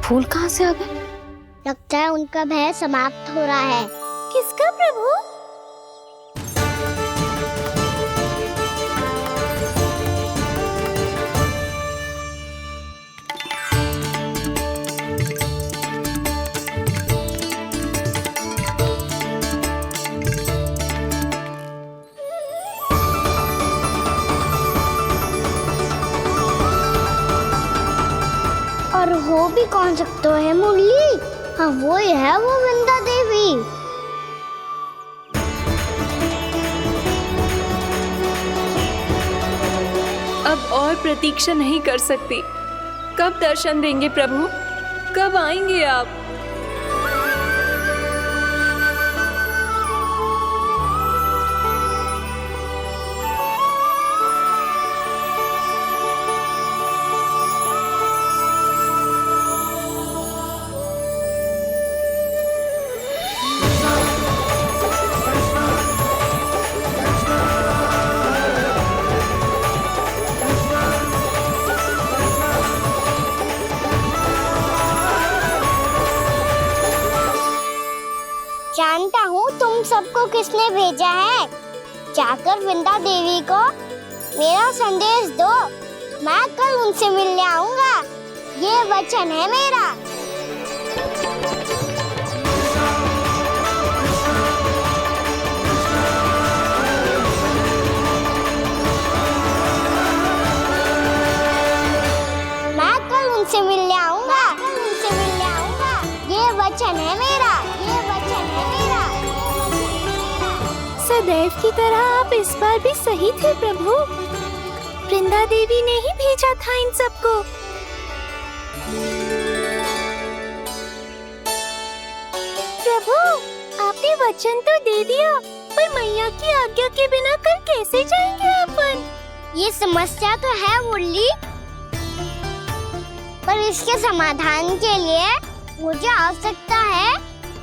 फूल कहाँ से आ गए? लगता है उनका भय समाप्त हो रहा है। किसका प्रभु? और हो भी कौन सकता है मुरली? हाँ वो ही है, वो वृंदा देवी। अब और प्रतीक्षा नहीं कर सकती। कब दर्शन देंगे प्रभु? कब आएंगे आप? जानता हूँ तुम सबको किसने भेजा है। जाकर वृंदा देवी को मेरा संदेश दो, मैं कल उनसे मिलने आऊंगा। ये वचन है मेरा। मैं कल उनसे मिलने आऊंगा। ये वचन है मेरा। सदैव की तरह आप इस बार भी सही थे प्रभु। वृंदा देवी ने ही भेजा था इन सबको। प्रभु आपने वचन तो दे दिया, पर मैया की आज्ञा के बिना कल कैसे जाएंगे अपन? ये समस्या तो है मुरली, पर इसके समाधान के लिए मुझे आवश्यकता है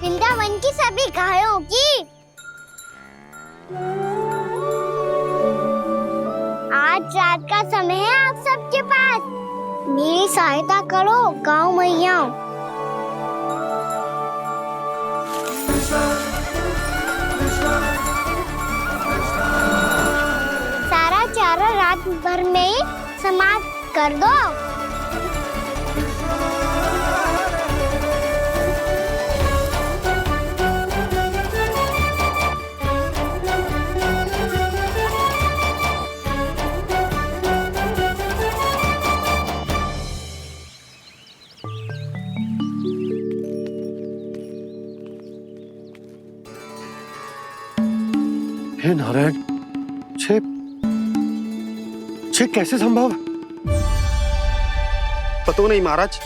वृंदावन की सभी गायों की। आज रात का समय है आप सबके पास। मेरी सहायता करो गाँव मैया। सारा चारा रात भर में ही समाप्त कर दो। हे नारायण, छे कैसे संभव? पता नहीं महाराज,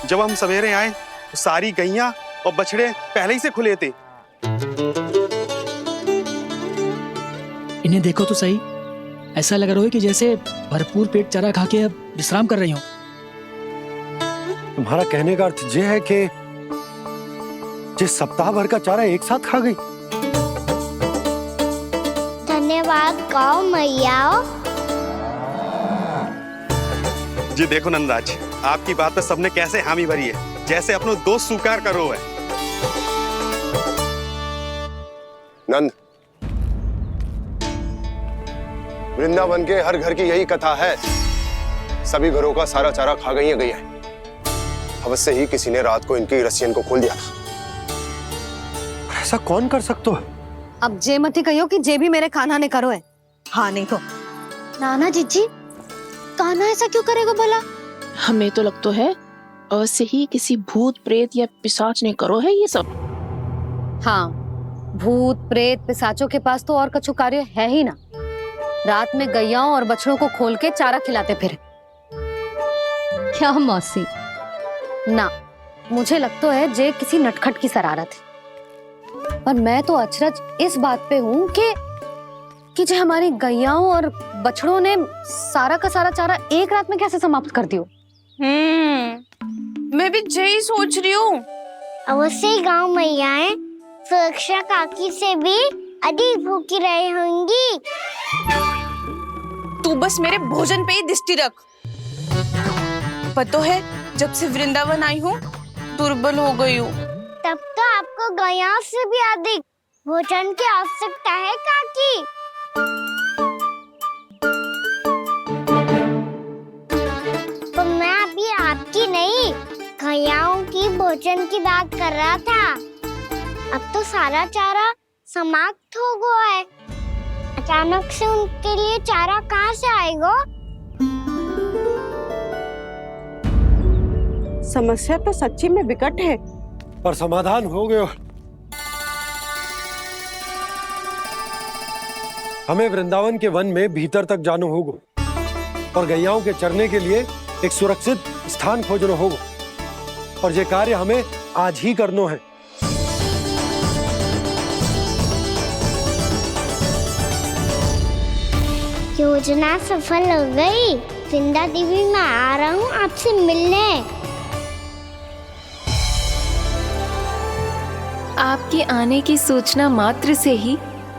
जब हम सवेरे आए तो सारी गैया और बछड़े पहले ही से खुले थे। इन्हें देखो तो सही, ऐसा लग रहा है कि जैसे भरपूर पेट चारा खा के अब विश्राम कर रही हो। तुम्हारा कहने का अर्थ यह है कि जिस सप्ताह भर का चारा एक साथ खा गई। धन्यवाद गाँव मैया। जी देखो नंदराज, आपकी बात पे सबने कैसे हामी भरी है, जैसे अपनो दोस्त स्वीकार करो है। नंद, वृंदावन के हर घर की यही कथा है। सभी घरों का सारा चारा खा गई है। अवश्य ही किसी ने रात को इनकी रस्सियन को खोल दिया था। ऐसा कौन कर सकता है? अब जे मती कहियो कि जे भी मेरे कान्हा ने करो है। हाँ नहीं तो नाना जीजी, कान्हा ऐसा क्यों करेगा भला? हमें तो लगता है अवश्य ही किसी भूत प्रेत या पिशाच ने करो है ये सब। हाँ, भूत प्रेत पिशाचों के पास तो और कछु कार्य है ही ना। रात में गैयाओं और बछड़ों को खोल के चारा खिलाते फिर। क्या मौसी? ना, मुझे लगता है जे किसी नटखट की शरारत है। पर मैं तो अचरज इस बात पे हूँ कि जो हमारी गैयाओं और बछड़ों ने सारा का सारा चारा एक रात में कैसे समाप्त कर दियो। मैं भी यही सोच रही हूँ। अवश्य गांव मैयाएं सुरक्षा काकी से भी अधिक भूखी रही होंगी। तू बस मेरे भोजन पे ही दृष्टि रख। पता है जब से वृंदावन आई हूँ दुर्बल हो गई हूँ। तब तो आपको गैया से भी अधिक भोजन की आवश्यकता है काकी। तो मैं अभी आपकी नहीं गैयाओं की भोजन की बात कर रहा था। अब तो सारा चारा समाप्त हो गया है। अचानक से उनके लिए चारा कहाँ से आएगा? समस्या तो सच्ची में विकट है, पर समाधान हो गयो। हमें वृंदावन के वन में भीतर तक जाना होगा और गैयाओं के चरने के लिए एक सुरक्षित स्थान खोजना होगा, और ये कार्य हमें आज ही करना है। योजना सफल हो गई। वृंदा देवी, मैं आ रहा हूँ आपसे मिलने। आपके आने की सूचना मात्र से ही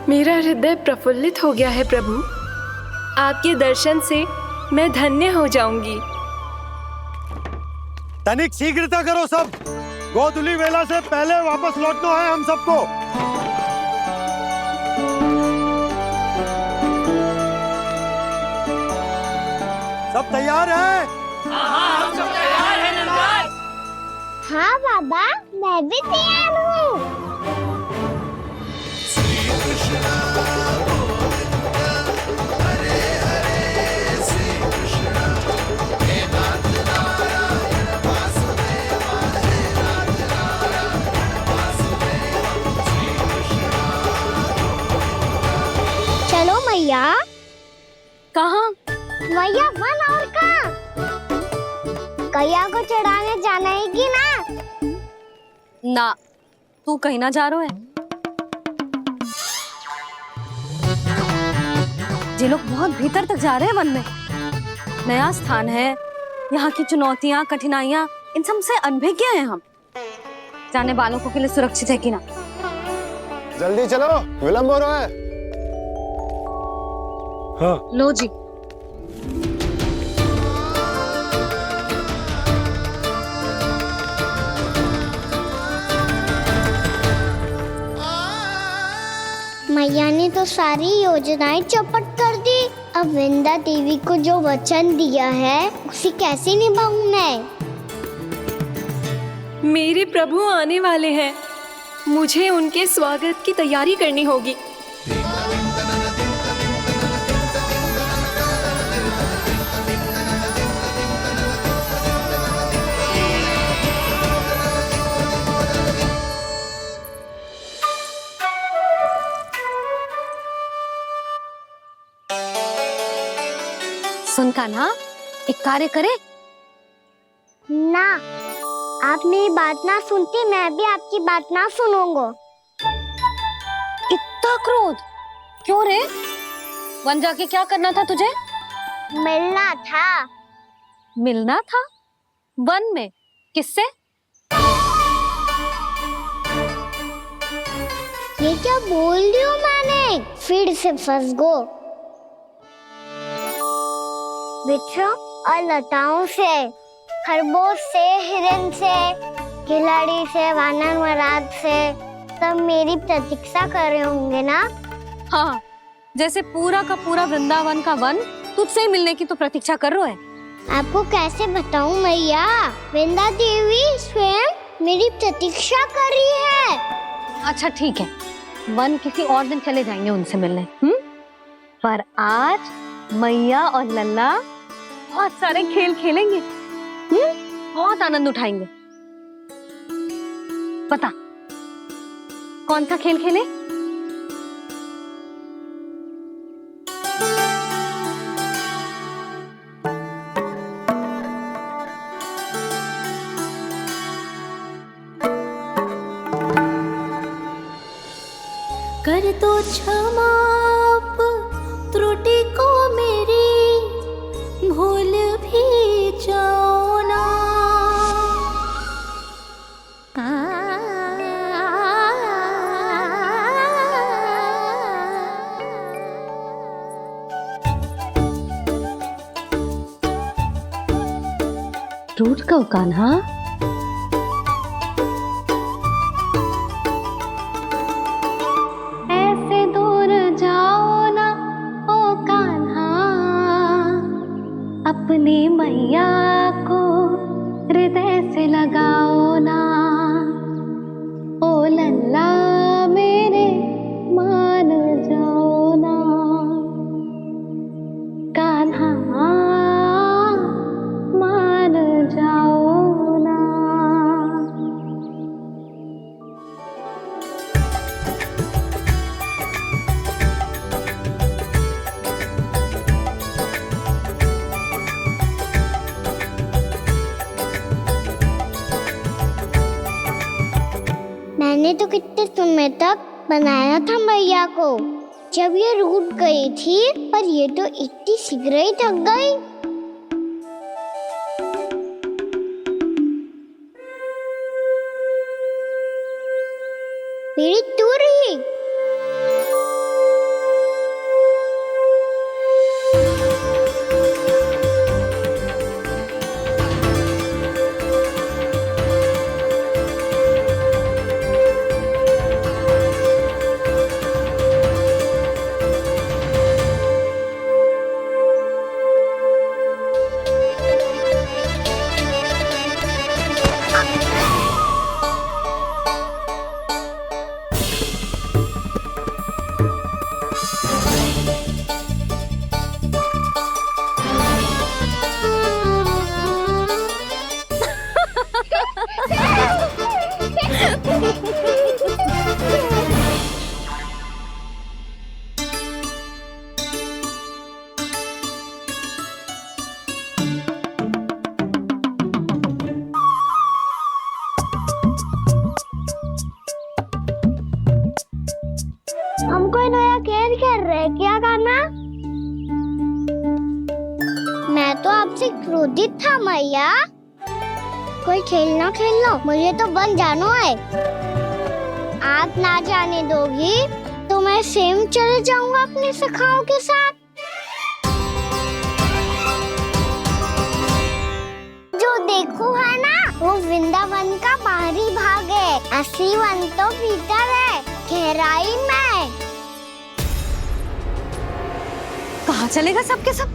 मेरा हृदय प्रफुल्लित हो गया है प्रभु। आपके दर्शन से मैं धन्य हो जाऊंगी। तनिक शीघ्रता करो सब, गोधुली वेला से पहले वापस लौटना है हम सबको। सब तैयार है? हाँ, हम सब तैयार हैं नंदलाल। हाँ बाबा, मैं भी तैयार हूँ। श्री कृष्णा गोविंदा, हरे हरे श्री कृष्णा, हे नाथ नारायण वासुदेवा, हे नाथ नारायण वासुदेवा, श्री कृष्णा गोविंदा। चलो मैया। कहाँ? मैया वन और कहाँ? गैया को चढ़ाने जाना है कि ना? ना, तू कहीं ना जा रहा है। ये लोग बहुत भीतर तक जा रहे हैं वन में। नया स्थान है, यहाँ की चुनौतियाँ कठिनाइयाँ इन सब से अनभिज्ञ हैं हम। जाने वालों को के लिए सुरक्षित है कि ना? जल्दी चलो, विलंब हो रहा है। हाँ। लो जी। मैया ने तो सारी योजनाएं चौपट कर दी। अब वृंदा देवी को जो वचन दिया है उसे कैसे निभाऊं मैं? मेरे प्रभु आने वाले हैं, मुझे उनके स्वागत की तैयारी करनी होगी। सुन कान्हा, एक कार्य करे ना। आप मेरी बात ना सुनती, मैं भी आपकी बात ना सुनूंगा। इतना क्रोध क्यों रे? वन जाके क्या करना था तुझे? मिलना था। मिलना था? वन में? किससे? ये क्या बोल रही हूँ मैंने? फिर से फंस गो। वृक्षों और लताओं से, खरगोश से, हिरन से, खिलाड़ी से, वानर महाराज से, सब मेरी प्रतीक्षा कर रहे होंगे ना? हाँ, जैसे पूरा का पूरा वृंदावन का वन तुझसे ही मिलने की तो प्रतीक्षा कर रहा है। आपको कैसे बताऊं मैया? वृंदा देवी स्वयं मेरी प्रतीक्षा कर रही है। अच्छा ठीक है, वन किसी और दिन चले जाएंगे उनसे मिलने। पर आज मैया और लल्ला बहुत सारे खेल खेलेंगे। बहुत आनंद उठाएंगे। बता कौन सा खेल खेले? कर दो क्षमा त्रुटि को मेरी, भूल भी जाओ ना। रूठ कब कान्हा? ऐसे दूर जाओ ना ओ कान्हा, अपनी मैया को हृदय से लगाओ ना। ओ लल्ला मेरे मान जाओ ना, कान्हा मान जाओ ना। मैंने तो कितने समय तक बनाया था मैया को, जब ये रूठ गई थी, पर ये तो इतनी शीघ्र ही थक गई। मेरी तू रही। हमको नया खेल खेल रहे क्या करना? मैं तो आपसे क्रोधित था मैया। कोई खेलना खेल लो, मुझे तो बन जानो है। आप ना जाने दोगी तो मैं स्वयं चले जाऊंगा अपने सखाओं के साथ। जो देखो है ना, वो वृंदावन का बाहरी भाग है, असली वन तो भीतर है, गहराई में। कहाँ चलेगा सबके सब?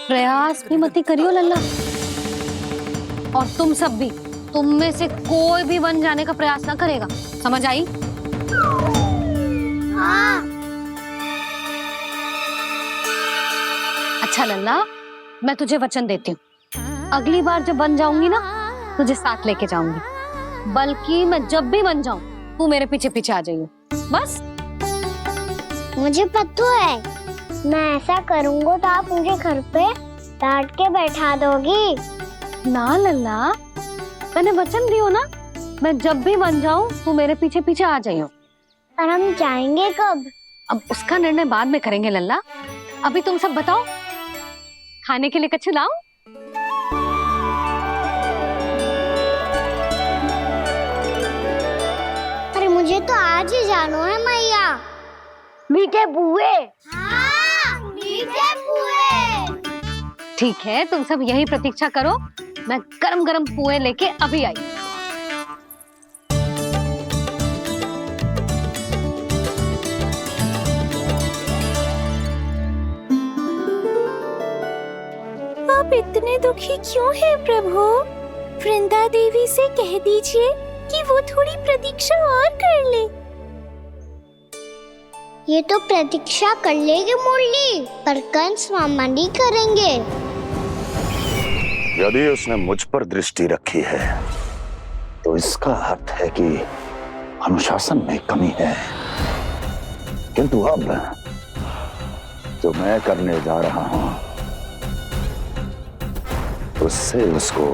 प्रयास भी मत करियो लल्ला। और तुम सब भी, तुम में से कोई भी वन जाने का प्रयास ना करेगा, समझ आई? हाँ। अच्छा लल्ला, मैं तुझे वचन देती हूँ, अगली बार जब बन जाऊंगी ना, तुझे साथ लेके जाऊंगी। बल्कि मैं जब भी बन जाऊं, तू मेरे पीछे पीछे आ जाइयो, बस। मुझे पता है, मैं ऐसा करूंगा तो आप मुझे घर पे डांट के बैठा दोगी। ना लल्ला, मैंने वचन दियो ना, मैं जब भी बन जाऊं, तू मेरे पीछे पीछे आ जाइयो। पर हम जाएंगे कब? अब उसका निर्णय बाद में करेंगे लल्ला। अभी तुम सब बताओ, खाने के लिए कुछ लाऊं? अरे मुझे तो आज ही जाना है मैया। मीठे पुए। हाँ, मीठे पुए। ठीक है, तुम सब यही प्रतीक्षा करो, मैं गरम गरम पुए लेके अभी आई। आप इतने दुखी क्यों हैं प्रभु? वृंदा देवी से कह दीजिए कि वो थोड़ी प्रतीक्षा और कर ले। ये तो प्रतीक्षा कर लेगी मुरली, पर कंस मामा नहीं करेंगे। यदि उसने मुझ पर दृष्टि रखी है तो इसका अर्थ है कि अनुशासन में कमी है। किंतु अब जो मैं करने जा रहा हूं उससे उसको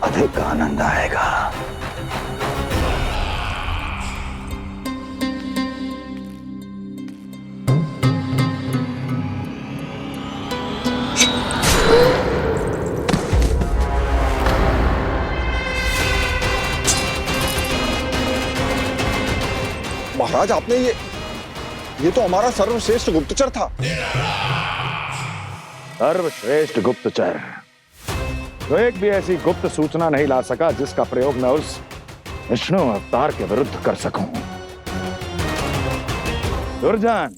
अधिक आनंद आएगा। महाराज, आपने ये तो हमारा सर्वश्रेष्ठ गुप्तचर था। सर्वश्रेष्ठ गुप्तचर तो एक भी ऐसी गुप्त सूचना नहीं ला सका जिसका प्रयोग मैं उस विष्णु अवतार के विरुद्ध कर सकूं। दुर्जन,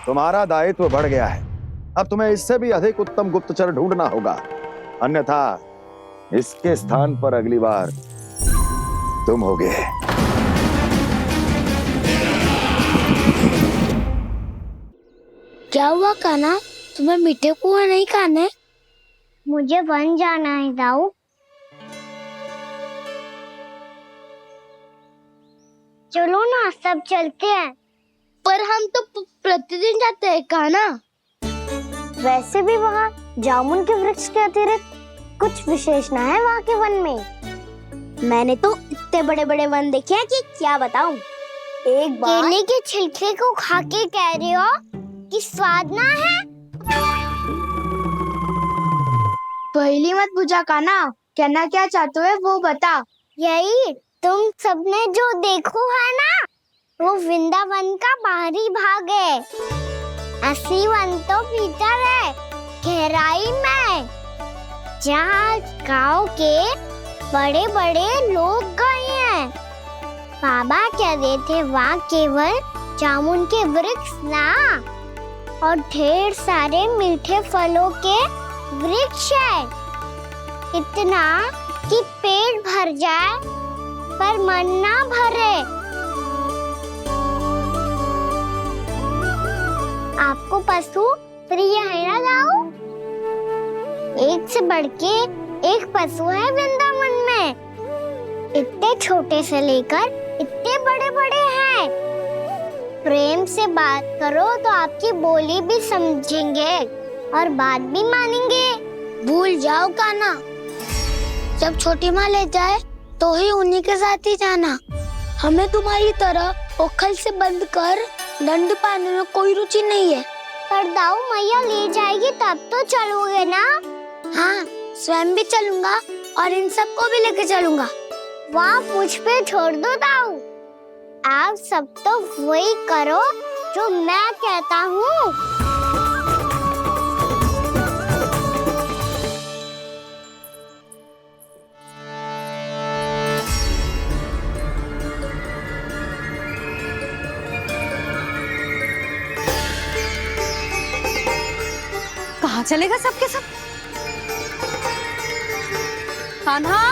तुम्हारा दायित्व बढ़ गया है। अब तुम्हें इससे भी अधिक उत्तम गुप्तचर ढूंढना होगा, अन्यथा इसके स्थान पर अगली बार तुम होगे। क्या हुआ कान्हा, तुम्हें मीठे कुआं नहीं खाने? मुझे वन जाना है दाऊ। चलो ना, सब चलते हैं। पर हम तो प्रतिदिन जाते हैं कान्हा। वैसे भी वहाँ जामुन के वृक्ष के अतिरिक्त कुछ विशेष ना है वहाँ के वन में। मैंने तो इतने बड़े बड़े वन देखे हैं कि क्या बताऊं। एक बार केले के छिलके को खा के कह रहे हो कि स्वाद ना है? पहली मत बुझा कान्हा, कहना क्या चाहते हो वो बता। यही तुम सबने जो देखो है ना, वो वृंदावन का बाहरी भाग है। असली वन तो भीतर है, गहराई में, जहाँ गांव के बड़े बड़े लोग गए हैं। बाबा कह रहे थे वहाँ केवल जामुन के वृक्ष ना, और ढेर सारे मीठे फलों के वृक्ष है। इतना कि पेट भर जाए पर मन ना भरे। आपको पशु प्रिय है ना दाऊ? एक से बढ़ के एक पशु है वृंदावन में। इतने छोटे से लेकर इतने बड़े बड़े हैं। प्रेम से बात करो तो आपकी बोली भी समझेंगे और बात भी मानेंगे। भूल जाओ कान्हा, जब छोटी माँ ले जाए तो ही उन्हीं के साथ ही जाना। हमें तुम्हारी तरह ओखल से बंद कर दंड पाने में कोई रुचि नहीं है। पर दाऊ मैया ले जाएगी तब तो चलोगे ना? हाँ, स्वयं भी चलूंगा और इन सबको भी लेके चलूंगा। वहाँ मुझ पे छोड़ दो दाऊ। आप सब तो वही करो जो मैं कहता हूँ। कहाँ चलेगा सबके सब? कान्हा,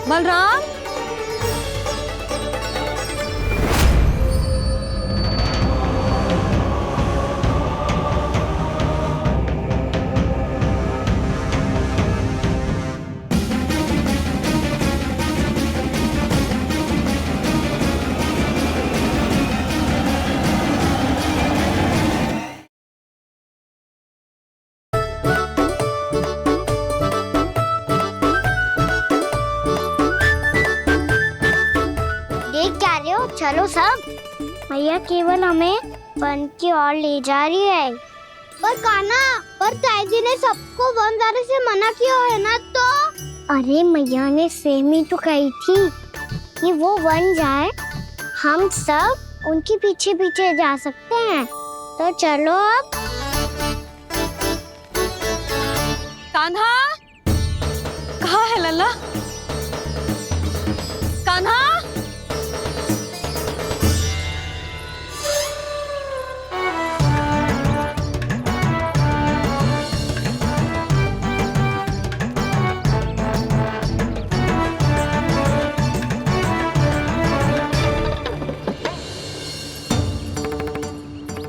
बलराम, चलो सब, मैया केवल हमें वन की ओर ले जा रही है। पर कान्हा, पर ताईजी ने सबको वन जाने से मना किया है ना तो? अरे मैया ने सेम ही तो कही थी कि वो वन जाए, हम सब उनके पीछे पीछे जा सकते हैं। तो चलो अब। कान्हा, कहाँ है लल्ला? कान्हा,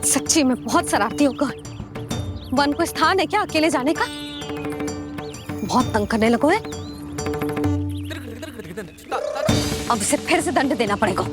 सच्ची में बहुत शरारती होगा। वन को स्थान है क्या अकेले जाने का? बहुत तंग करने लगो है। अब इसे फिर से दंड देना पड़ेगा।